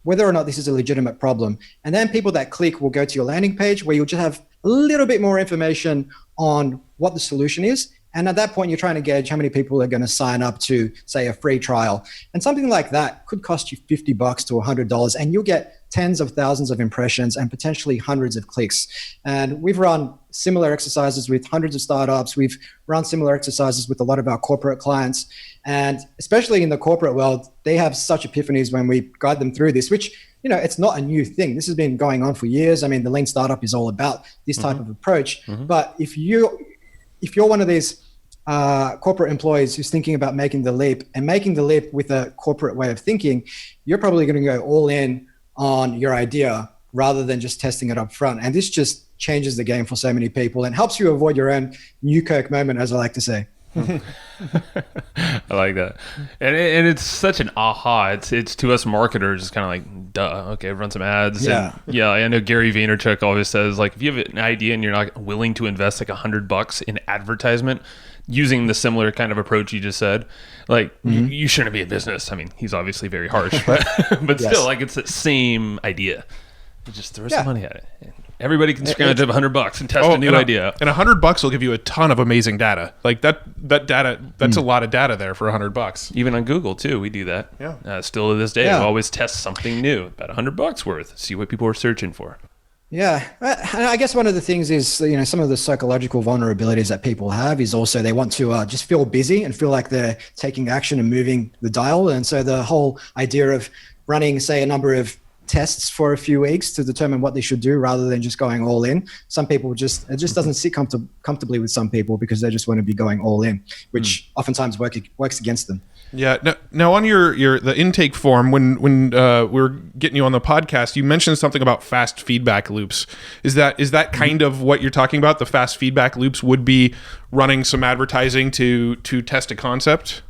whether or not this is a legitimate problem. And then people that click will go to your landing page, where you'll just have a little bit more information on what the solution is. And at that point, you're trying to gauge how many people are going to sign up to, say, a free trial. And something like that could cost you $50 to $100, and you'll get tens of thousands of impressions and potentially hundreds of clicks. And we've run similar exercises with hundreds of startups. We've run similar exercises with a lot of our corporate clients. And especially in the corporate world, they have such epiphanies when we guide them through this, which, it's not a new thing. This has been going on for years. I mean, the lean startup is all about this type of approach. But if you're one of these corporate employees who's thinking about making the leap with a corporate way of thinking, you're probably going to go all in on your idea rather than just testing it up front. And this just changes the game for so many people and helps you avoid your own Newkirk moment, as I like to say. I like that, and it's such an aha. It's to us marketers, it's kind of like, duh. Okay, run some ads. Yeah, and I know Gary Vaynerchuk always says, like, if you have an idea and you're not willing to invest like $100 in advertisement, using the similar kind of approach you just said, like, you shouldn't be in business. I mean, he's obviously very harsh, but still, like, it's the same idea. You just throw some money at it. Everybody can scrounge up $100 and test a new idea. And $100 will give you a ton of amazing data. Like that data, that's a lot of data there for $100. Even on Google too, we do that. Yeah. Still to this day, we always test something new, about $100 worth. See what people are searching for. Yeah, and I guess one of the things is, some of the psychological vulnerabilities that people have is also they want to just feel busy and feel like they're taking action and moving the dial. And so the whole idea of running, say, a number of tests for a few weeks to determine what they should do rather than just going all in. Some people it just doesn't sit comfortably with some people, because they just want to be going all in, which oftentimes works against them. Yeah. Now on the intake form, when we're getting you on the podcast, you mentioned something about fast feedback loops. Is that kind of what you're talking about? The fast feedback loops would be running some advertising to test a concept?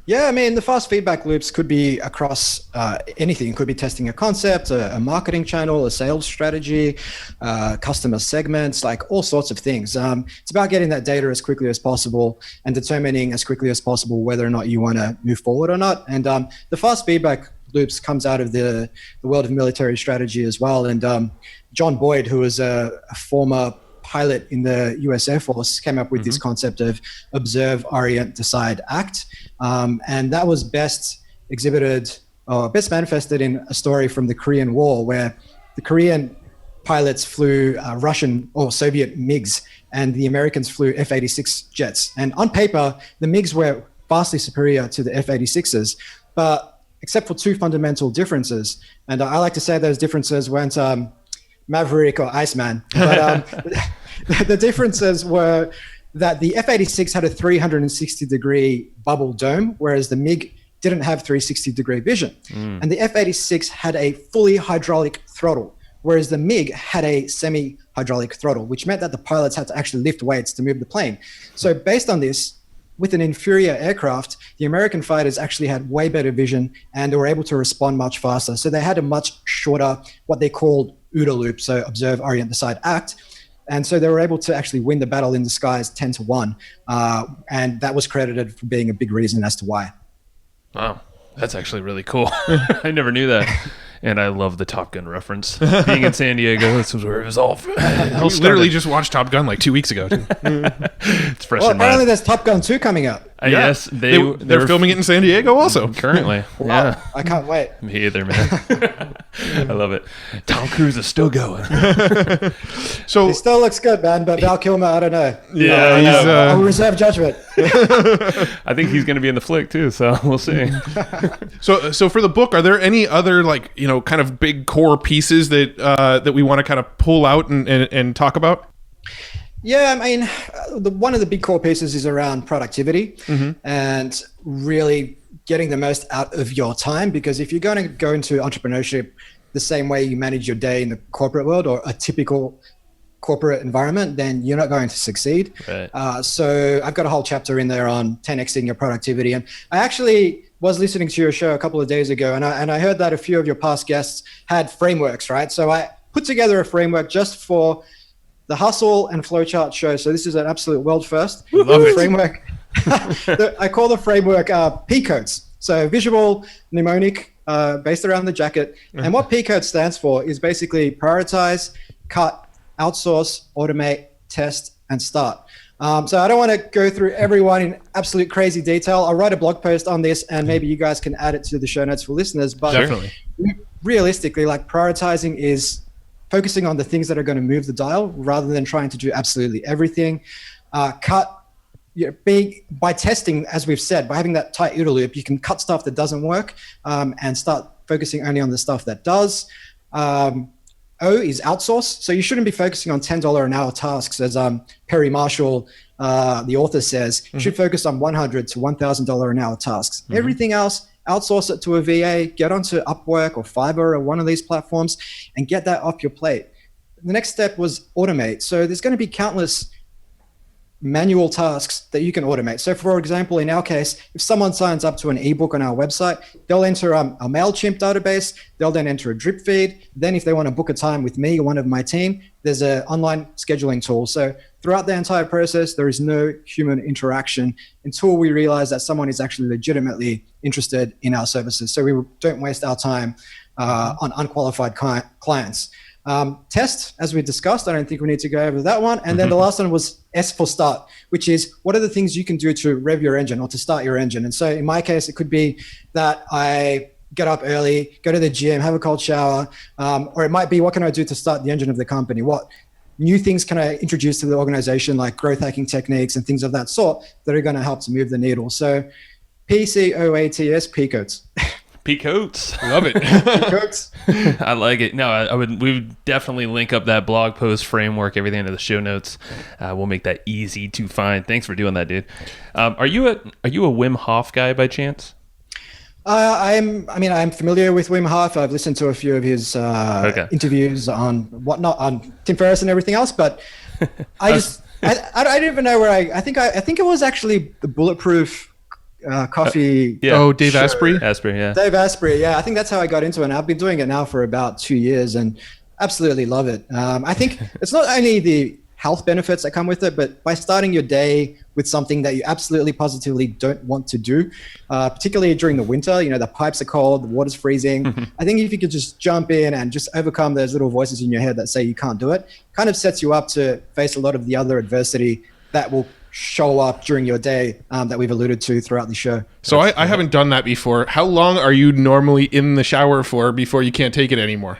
Yeah, I mean, the fast feedback loops could be across anything. It could be testing a concept, a marketing channel, a sales strategy, customer segments, like all sorts of things. It's about getting that data as quickly as possible and determining as quickly as possible whether or not you want to move forward or not. And the fast feedback loops comes out of the world of military strategy as well. And John Boyd, who was a former pilot in the US Air Force, came up with this concept of observe, orient, decide, act. And that was best exhibited or best manifested in a story from the Korean War, where the Korean pilots flew Russian or Soviet MiGs and the Americans flew F-86 jets. And on paper, the MiGs were vastly superior to the F-86s, but except for two fundamental differences. And I like to say those differences weren't Maverick or Iceman. But the differences were that the F-86 had a 360-degree bubble dome, whereas the MiG didn't have 360-degree vision. And the F-86 had a fully hydraulic throttle, whereas the MiG had a semi-hydraulic throttle, which meant that the pilots had to actually lift weights to move the plane. So based on this, with an inferior aircraft, the American fighters actually had way better vision and were able to respond much faster. So they had a much shorter, what they called OODA loop, so observe, orient, decide, act. And so they were able to actually win the battle in the skies 10-1. And that was credited for being a big reason as to why. Wow, that's actually really cool. I never knew that. And I love the Top Gun reference. Being in San Diego, this was where it was all. We literally just watched Top Gun like 2 weeks ago. It's fresh Well, in apparently mind. there's Top Gun 2 coming out. Yes, they're filming it in San Diego also. Currently. Wow, Yeah. I can't wait. Me either, man. I love it. Tom Cruise is still going. So He still looks good, man, but Val Kilmer, I don't know. Yeah, he's, I'll reserve judgment. I think he's going to be in the flick too, so we'll see. So for the book, are there any other kind of big core pieces that we want to kind of pull out and talk about? Yeah, I mean, one of the big core pieces is around productivity and really getting the most out of your time. Because if you're going to go into entrepreneurship the same way you manage your day in the corporate world or a typical corporate environment, then you're not going to succeed. Right. So I've got a whole chapter in there on 10xing your productivity. And I actually was listening to your show a couple of days ago, and I heard that a few of your past guests had frameworks, right? So I put together a framework just for the Hustle and Flowchart show. So this is an absolute world first. Love it. Framework. I call the framework P codes. So visual, mnemonic, based around the jacket. And what P code stands for is basically prioritize, cut, outsource, automate, test, and start. So I don't want to go through everyone in absolute crazy detail. I'll write a blog post on this and maybe you guys can add it to the show notes for listeners. But Definitely. Realistically, like prioritizing is focusing on the things that are going to move the dial rather than trying to do absolutely everything. Cut, by testing, as we've said, by having that tight OODA loop, you can cut stuff that doesn't work and start focusing only on the stuff that does. O is outsource. So you shouldn't be focusing on $10 an hour tasks, as Perry Marshall, the author, says. You should focus on $100 to $1,000 an hour tasks. Everything else, outsource it to a VA, get onto Upwork or Fiverr or one of these platforms and get that off your plate. The next step was automate. So there's going to be countless manual tasks that you can automate. So for example, in our case, if someone signs up to an ebook on our website, they'll enter a MailChimp database, they'll then enter a drip feed. Then if they want to book a time with me or one of my team, there's an online scheduling tool. So throughout the entire process, there is no human interaction until we realize that someone is actually legitimately interested in our services. So we don't waste our time on unqualified clients. Test, as we discussed, I don't think we need to go over that one. And then the last one was S for start, which is what are the things you can do to rev your engine or to start your engine? And so in my case, it could be that I get up early, go to the gym, have a cold shower, or it might be what can I do to start the engine of the company? What new things can I introduce to the organization, like growth hacking techniques and things of that sort that are going to help to move the needle? So PCOATS, P codes. P coats. Love it. Codes. I like it. No, I would. We would definitely link up that blog post framework, everything into the show notes. We'll make that easy to find. Thanks for doing that, dude. Are you a Wim Hof guy by chance? I'm familiar with Wim Hof. I've listened to a few of his interviews on whatnot on Tim Ferriss and everything else, but I don't even know where I think it was actually the Bulletproof coffee. Yeah. Oh, Dave Sure. Asprey. Asprey, yeah. Dave Asprey. Yeah, I think that's how I got into it. And I've been doing it now for about 2 years and absolutely love it. I think it's not only the health benefits that come with it, but by starting your day with something that you absolutely positively don't want to do, particularly during the winter, you know, the pipes are cold, the water's freezing. I think if you could just jump in and just overcome those little voices in your head that say you can't do it, kind of sets you up to face a lot of the other adversity that will show up during your day that we've alluded to throughout the show. So I haven't done that before. How long are you normally in the shower for before you can't take it anymore?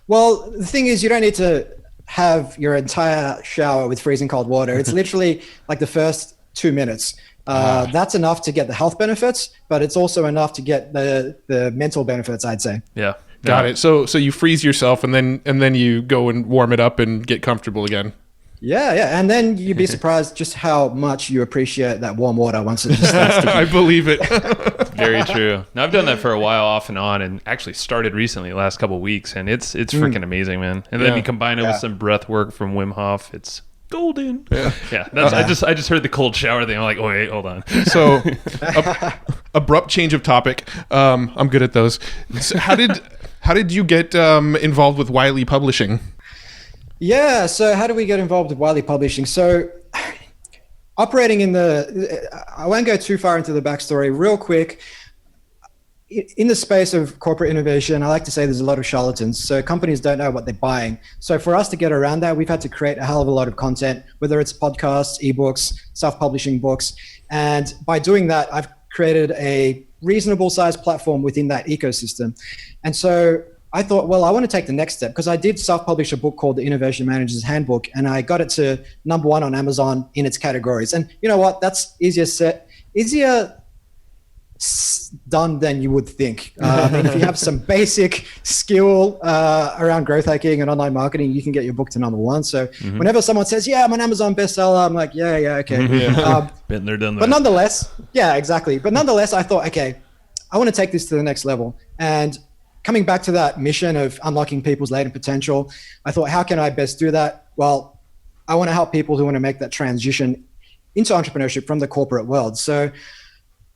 Well, the thing is, you don't need to have your entire shower with freezing cold water. It's literally like the first 2 minutes. That's enough to get the health benefits, but it's also enough to get the mental benefits, I'd say. Yeah. Got it. So you freeze yourself and then you go and warm it up and get comfortable again. Yeah. And then you'd be surprised just how much you appreciate that warm water once it just starts to I believe it. Very true. Now, I've done that for a while off and on, and actually started recently, the last couple of weeks, and it's freaking amazing, man. And then you combine it with some breath work from Wim Hof, it's golden. Yeah. That's, I just heard the cold shower thing. I'm like, oh wait, hold on. So abrupt change of topic. I'm good at those. So how did you get involved with Wiley Publishing? Yeah. So how do we get involved with Wiley Publishing? So operating I won't go too far into the backstory. Real quick, in the space of corporate innovation, I like to say there's a lot of charlatans. So companies don't know what they're buying. So for us to get around that, we've had to create a hell of a lot of content, whether it's podcasts, ebooks, self-publishing books. And by doing that, I've created a reasonable sized platform within that ecosystem. And so I thought, well, I want to take the next step because I did self-publish a book called The Innovation Manager's Handbook, and I got it to #1 on Amazon in its categories. And you know what? That's easier done than you would think. If you have some basic skill around growth hacking and online marketing, you can get your book to #1. So whenever someone says, yeah, I'm an Amazon bestseller, I'm like, yeah, okay. Been there, done that. But nonetheless, yeah, exactly. But nonetheless, I thought, okay, I want to take this to the next level. And coming back to that mission of unlocking people's latent potential, I thought, how can I best do that? Well, I want to help people who want to make that transition into entrepreneurship from the corporate world. So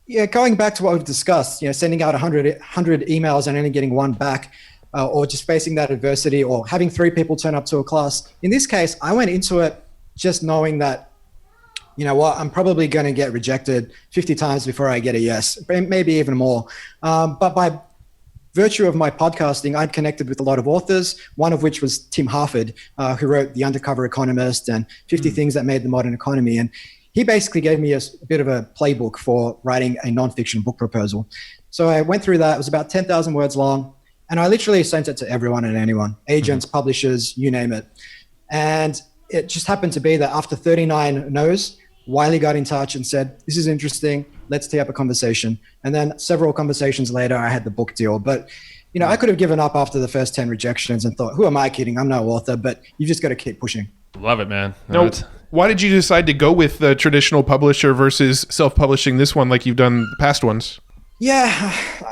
yeah, going back to what we've discussed, sending out 100 emails and only getting one back, or just facing that adversity, or having 3 people turn up to a class. In this case, I went into it just knowing that, you know what, I'm probably going to get rejected 50 times before I get a yes, maybe even more. But by virtue of my podcasting, I'd connected with a lot of authors, one of which was Tim Harford, who wrote The Undercover Economist and 50 Things That Made the Modern Economy. And he basically gave me a bit of a playbook for writing a nonfiction book proposal. So I went through that. It was about 10,000 words long. And I literally sent it to everyone and anyone, agents, publishers, you name it. And it just happened to be that after 39 no's, Wiley got in touch and said, this is interesting. Let's tee up a conversation. And then several conversations later, I had the book deal. But, I could have given up after the first 10 rejections and thought, who am I kidding? I'm no author, but you just got to keep pushing. Love it, man. No, why did you decide to go with the traditional publisher versus self-publishing this one like you've done the past ones? Yeah,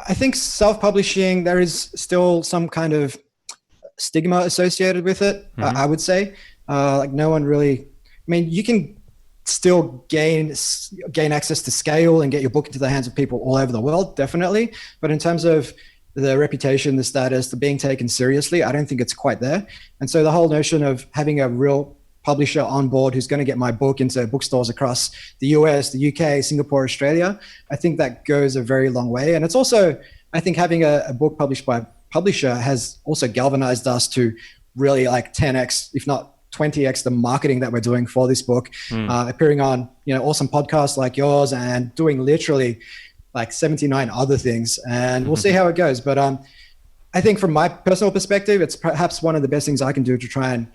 I think self-publishing, there is still some kind of stigma associated with it, I would say. Like no one really, you can still gain access to scale and get your book into the hands of people all over the world, definitely. But in terms of the reputation, the status, the being taken seriously, I don't think it's quite there. And so the whole notion of having a real publisher on board who's going to get my book into bookstores across the US, the UK, Singapore, Australia, I think that goes a very long way. And it's also, I think having a book published by a publisher has also galvanized us to really like 10x, if not 20x the marketing that we're doing for this book, appearing on, awesome podcasts like yours and doing literally like 79 other things. And we'll see how it goes. But I think from my personal perspective, it's perhaps one of the best things I can do to try and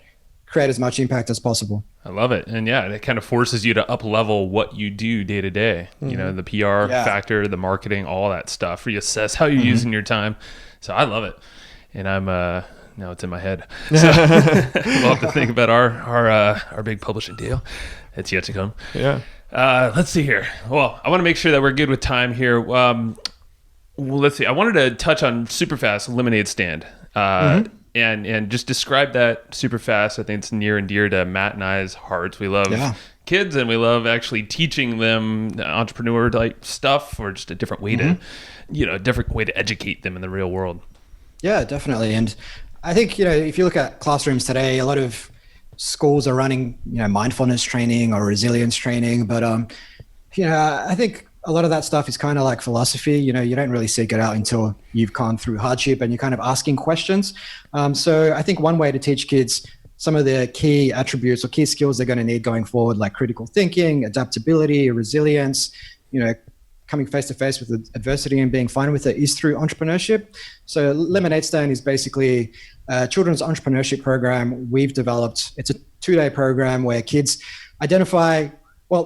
create as much impact as possible. I love it. And yeah, it kind of forces you to up level what you do day to day. The PR factor, the marketing, all that stuff. Reassess how you're using your time. So I love it. And I'm now it's in my head. So we'll have to think about our big publishing deal. It's yet to come. Yeah. Let's see here. Well, I want to make sure that we're good with time here. Well, let's see. I wanted to touch on Superfast Lemonade Stand. And just describe that super fast. I think it's near and dear to Matt and I's hearts. We love kids, and we love actually teaching them entrepreneur type stuff, or just a different way to, different way to educate them in the real world. Yeah, definitely. And I think, if you look at classrooms today, a lot of schools are running, mindfulness training or resilience training. But, I think a lot of that stuff is kind of like philosophy. You don't really seek it out until you've gone through hardship and you're kind of asking questions. So I think one way to teach kids some of the key attributes or key skills they're going to need going forward, like critical thinking, adaptability, resilience, coming face to face with adversity and being fine with it, is through entrepreneurship. So Lemonade Stand is basically a children's entrepreneurship program we've developed. It's a 2-day program where kids identify,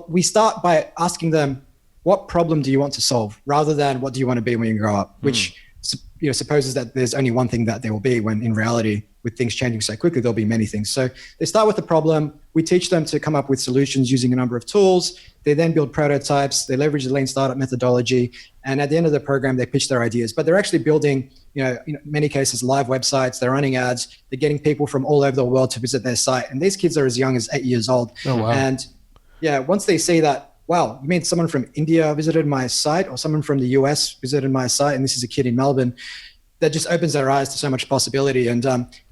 we start by asking them, what problem do you want to solve, rather than what do you want to be when you grow up, which supposes that there's only one thing that there will be, when in reality, with things changing so quickly, there'll be many things. So they start with the problem. We teach them to come up with solutions using a number of tools. They then build prototypes. They leverage the lean startup methodology. And at the end of the program, they pitch their ideas. But they're actually building, in many cases, live websites. They're running ads. They're getting people from all over the world to visit their site. And these kids are as young as 8 years old. Oh, wow. And once they see that, wow, you mean someone from India visited my site, or someone from the US visited my site, and this is a kid in Melbourne, that just opens their eyes to so much possibility. And,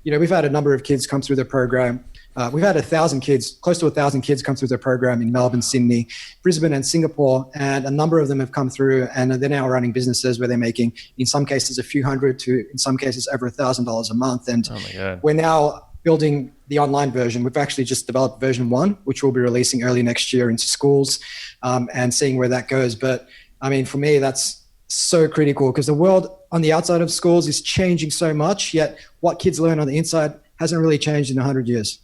we've had a number of kids come through the program. We've had 1,000 kids, close to 1,000 kids come through the program in Melbourne, Sydney, Brisbane, and Singapore. And a number of them have come through, and they're now running businesses where they're making, in some cases, a few hundred to, in some cases, over $1,000 a month. And we're now building the online version. We've actually just developed version 1, which we'll be releasing early next year into schools, and seeing where that goes. But I mean, for me, that's so critical, because the world on the outside of schools is changing so much, yet what kids learn on the inside hasn't really changed in 100 years.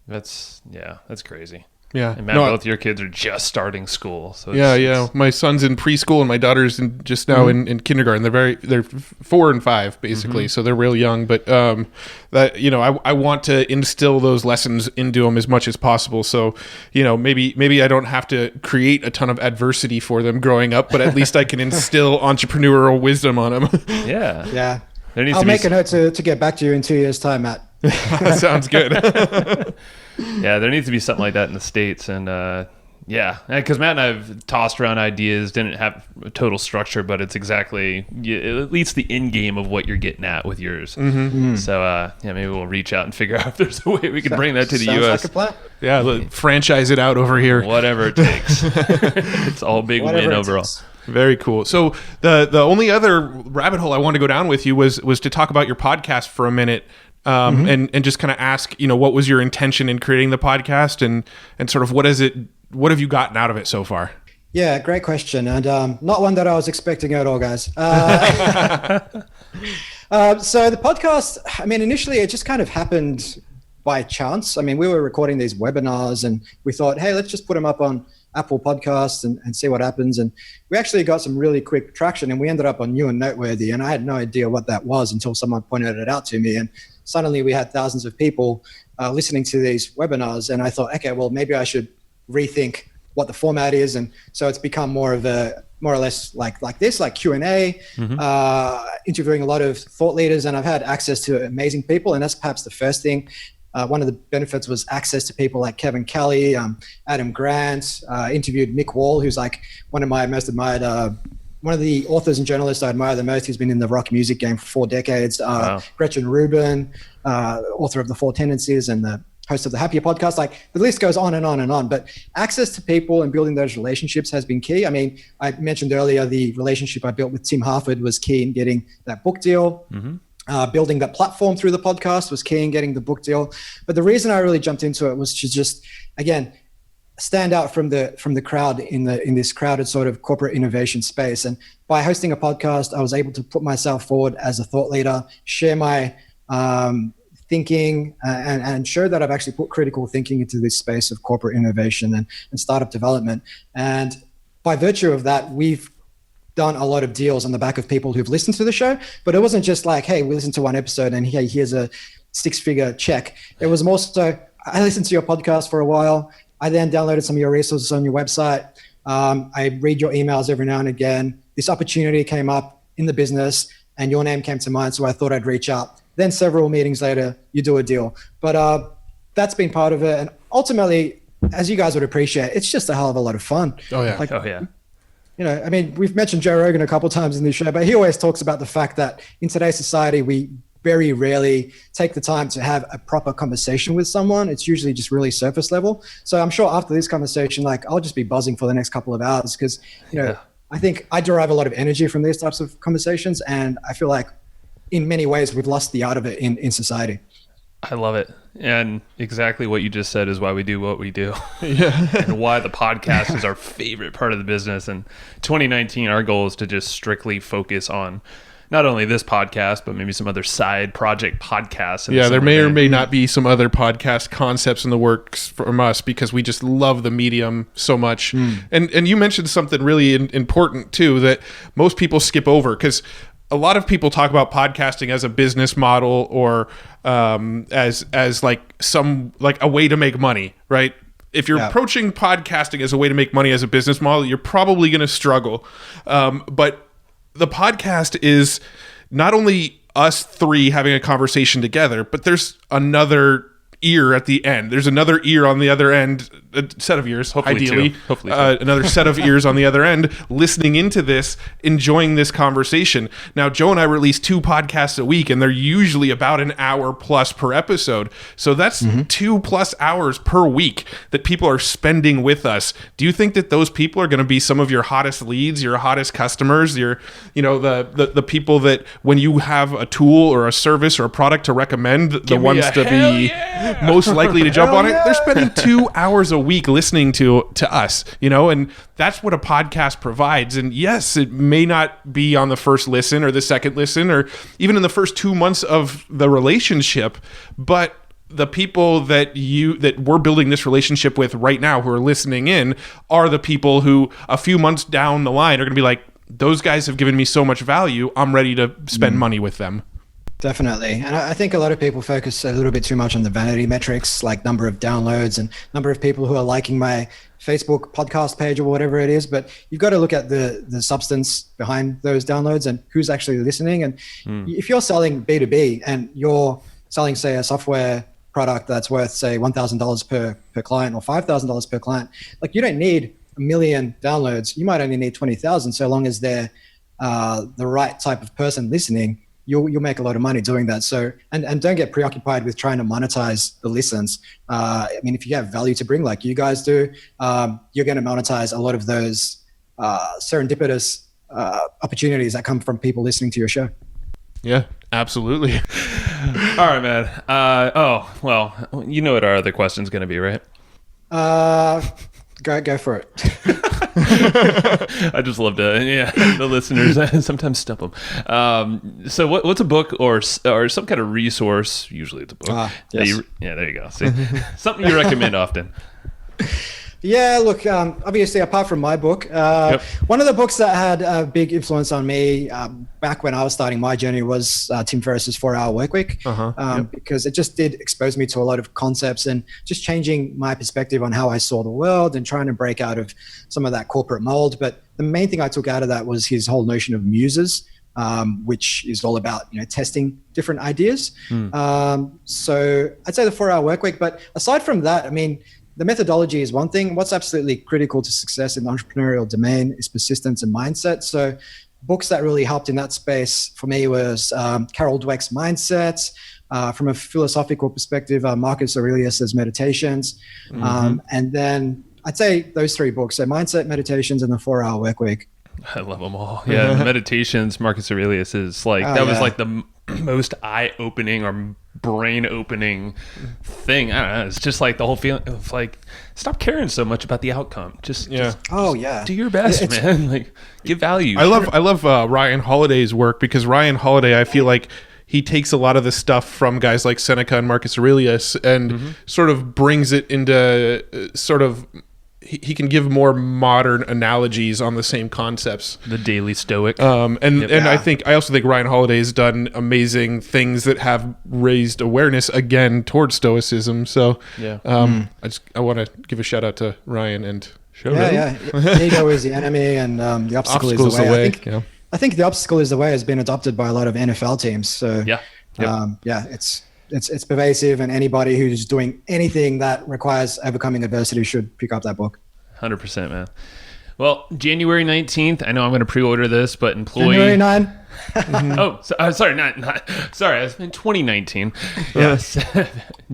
That's crazy. Yeah. And Matt, both your kids are just starting school. So my son's in preschool and my daughter's just now in kindergarten. They're 4 and 5 basically, so they're real young. But I want to instill those lessons into them as much as possible. So maybe I don't have to create a ton of adversity for them growing up, but at least I can instill entrepreneurial wisdom on them. Yeah. I'll make a note to get back to you in 2 years' time, Matt. That sounds good. Yeah, there needs to be something like that in the States. And because Matt and I have tossed around ideas, didn't have a total structure, but it's exactly at least the end game of what you're getting at with yours. So maybe we'll reach out and figure out if there's a way we can bring that to the US. Like a plan. Yeah, franchise it out over here. Whatever it takes. It's all big win overall. Very cool. So the only other rabbit hole I wanted to go down with you was to talk about your podcast for a minute. And just kind of ask, what was your intention in creating the podcast, and sort of what have you gotten out of it so far? Yeah, great question. And not one that I was expecting at all, guys. So the podcast, initially it just kind of happened by chance. We were recording these webinars and we thought, hey, let's just put them up on Apple Podcasts and see what happens. And we actually got some really quick traction, and we ended up on New and Noteworthy. And I had no idea what that was until someone pointed it out to me. And suddenly we had thousands of people listening to these webinars. And I thought, okay, well, maybe I should rethink what the format is. And so it's become more or less like this, like Q&A, interviewing a lot of thought leaders. And I've had access to amazing people. And that's perhaps the first thing. One of the benefits was access to people like Kevin Kelly, Adam Grant, interviewed Mick Wall, who's like one of my most admired, one of the authors and journalists I admire the most, who's been in the rock music game for 4 decades. Wow. Gretchen Rubin, author of The 4 Tendencies and the host of the Happier podcast. Like, the list goes on and on and on. But access to people and building those relationships has been key. I mentioned earlier the relationship I built with Tim Harford was key in getting that book deal. Building that platform through the podcast was key in getting the book deal. But the reason I really jumped into it was to just, again, stand out from the crowd in this crowded sort of corporate innovation space. And by hosting a podcast, I was able to put myself forward as a thought leader, share my thinking, and show that I've actually put critical thinking into this space of corporate innovation and startup development. And by virtue of that, we've done a lot of deals on the back of people who've listened to the show. But it wasn't just like, hey, we listened to one episode and hey, here's a 6-figure check. It was more so, I listened to your podcast for a while. I then downloaded some of your resources on your website. I read your emails every now and again. This opportunity came up in the business and your name came to mind, so I thought I'd reach out. Then several meetings later, you do a deal. But that's been part of it. And ultimately, as you guys would appreciate, it's just a hell of a lot of fun. Oh yeah. Oh yeah. You know, I mean, we've mentioned Joe Rogan a couple of times in this show, but he always talks about the fact that in today's society, we very rarely take the time to have a proper conversation with someone. It's usually just really surface level. So I'm sure after this conversation, like I'll just be buzzing for the next couple of hours because, you know, I think I derive a lot of energy from these types of conversations. And I feel like in many ways, we've lost the art of it in society. I love it. And exactly what you just said is why we do what we do. Yeah. And why the podcast is our favorite part of the business. And 2019, our goal is to just strictly focus on not only this podcast, but maybe some other side project podcasts. Yeah, there may or may not be some other podcast concepts in the works from us because we just love the medium so much. And you mentioned something really important too that most people skip over because a lot of people talk about podcasting as a business model or as like a way to make money, right? If you're approaching podcasting as a way to make money as a business model, you're probably going to struggle. But the podcast is not only us three having a conversation together, but there's another ear at the end. There's another ear on the other end, a set of ears, hopefully ideally. two. Hopefully another set of ears on the other end, listening into this, enjoying this conversation. Now, Joe and I release 2 podcasts a week, and they're usually about an hour plus per episode. So that's 2+ hours per week that people are spending with us. Do you think that those people are going to be some of your hottest leads, your hottest customers, the people that when you have a tool or a service or a product to recommend, the ones to be most likely to jump on it? They're spending 2 hours a week listening to us, and that's what a podcast provides. And yes, it may not be on the first listen or the second listen or even in the first 2 months of the relationship, but the people that we're building this relationship with right now who are listening in are the people who a few months down the line are going to be like, those guys have given me so much value, I'm ready to spend money with them. Definitely. And I think a lot of people focus a little bit too much on the vanity metrics, like number of downloads and number of people who are liking my Facebook podcast page or whatever it is. But you've got to look at the substance behind those downloads and who's actually listening. And if you're selling B2B and you're selling, say, a software product that's worth, say, $1,000 per client or $5,000 per client, like you don't need 1 million downloads. You might only need 20,000 so long as they're the right type of person listening. You'll make a lot of money doing that. So, and don't get preoccupied with trying to monetize the listens. I mean, if you have value to bring, like you guys do, you're going to monetize a lot of those serendipitous opportunities that come from people listening to your show. Yeah, absolutely. All right, man. Well, you know what our other question's going to be, right? Go for it. I just love the listeners sometimes stump them. So what's a book or some kind of resource? Usually it's a book. Yes. There you go. See, something you recommend often. Yeah, look, obviously, apart from my book, one of the books that had a big influence on me back when I was starting my journey was Tim Ferriss's 4-Hour Workweek, because it just did expose me to a lot of concepts and just changing my perspective on how I saw the world and trying to break out of some of that corporate mold. But the main thing I took out of that was his whole notion of muses, which is all about testing different ideas. So I'd say the 4-Hour Workweek. But aside from that, I mean, the methodology is one thing. What's absolutely critical to success in the entrepreneurial domain is persistence and mindset. So books that really helped in that space for me was Carol Dweck's Mindset. From a philosophical perspective, Marcus Aurelius's Meditations. And then I'd say those 3 books, so Mindset, Meditations, and the 4-Hour Workweek. I love them all. Yeah, the Meditations, Marcus Aurelius is like, was like the most eye-opening or brain-opening thing. I don't know. It's just like the whole feeling of like, stop caring so much about the outcome. Just do your best, man. Like, give value. I love Ryan Holiday's work because Ryan Holiday, I feel like he takes a lot of the stuff from guys like Seneca and Marcus Aurelius and sort of brings it into he can give more modern analogies on the same concepts. The Daily Stoic. I also think Ryan Holiday's done amazing things that have raised awareness again towards Stoicism. So I want to give a shout out to Ryan and show him. Ego is the enemy and the obstacle is the way. I think the obstacle is the way has been adopted by a lot of NFL teams. So it's pervasive, and anybody who's doing anything that requires overcoming adversity should pick up that book. 100%, man. Well, January 19th, I know I'm going to pre-order this, but employee... January 9. Sorry, not sorry, I was in 2019. Yes.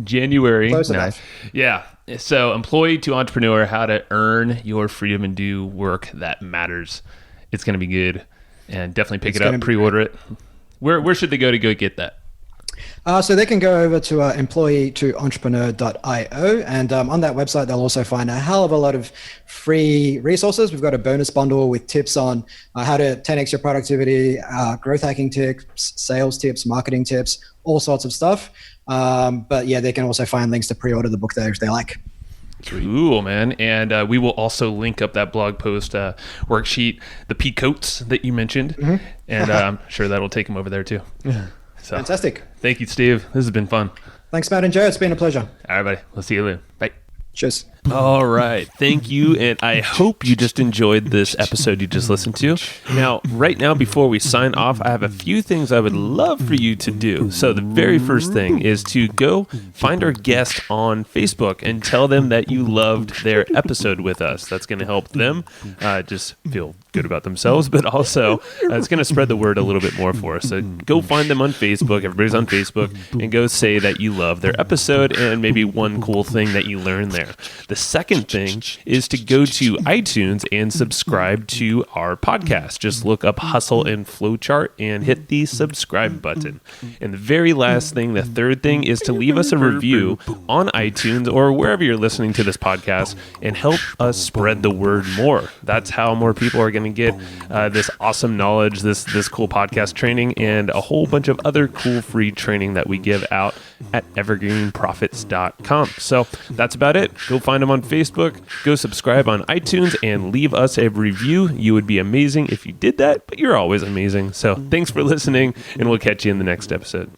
January 9th. Yeah. So employee to entrepreneur, how to earn your freedom and do work that matters. It's going to be good, and definitely pick it up, pre-order it. Where should they go to get that? So they can go over to employee2entrepreneur.io, and on that website, they'll also find a hell of a lot of free resources. We've got a bonus bundle with tips on how to 10x your productivity, growth hacking tips, sales tips, marketing tips, all sorts of stuff. But yeah, they can also find links to pre-order the book there if they like. Cool, man. And we will also link up that blog post worksheet, the P coats that you mentioned, and I'm sure that'll take them over there too. So, fantastic. Thank you, Steve. This has been fun. Thanks, Matt and Joe. It's been a pleasure. All right, buddy. We'll see you later. Bye. Cheers. All right. Thank you. And I hope you just enjoyed this episode you just listened to. Now, right now, before we sign off, I have a few things I would love for you to do. So the very first thing is to go find our guest on Facebook and tell them that you loved their episode with us. That's going to help them just feel good about themselves, but also it's going to spread the word a little bit more for us. So go find them on Facebook. Everybody's on Facebook, and go say that you love their episode and maybe one cool thing that you learned there. The second thing is to go to iTunes and subscribe to our podcast. Just look up Hustle and Flowchart and hit the subscribe button. And the very last thing, the third thing, is to leave us a review on iTunes or wherever you're listening to this podcast and help us spread the word more. That's how more people are going to get this awesome knowledge, this cool podcast training, and a whole bunch of other cool free training that we give out at evergreenprofits.com. So that's about it. Go find them on Facebook, go subscribe on iTunes, and leave us a review. You would be amazing if you did that, but you're always amazing. So thanks for listening, and we'll catch you in the next episode.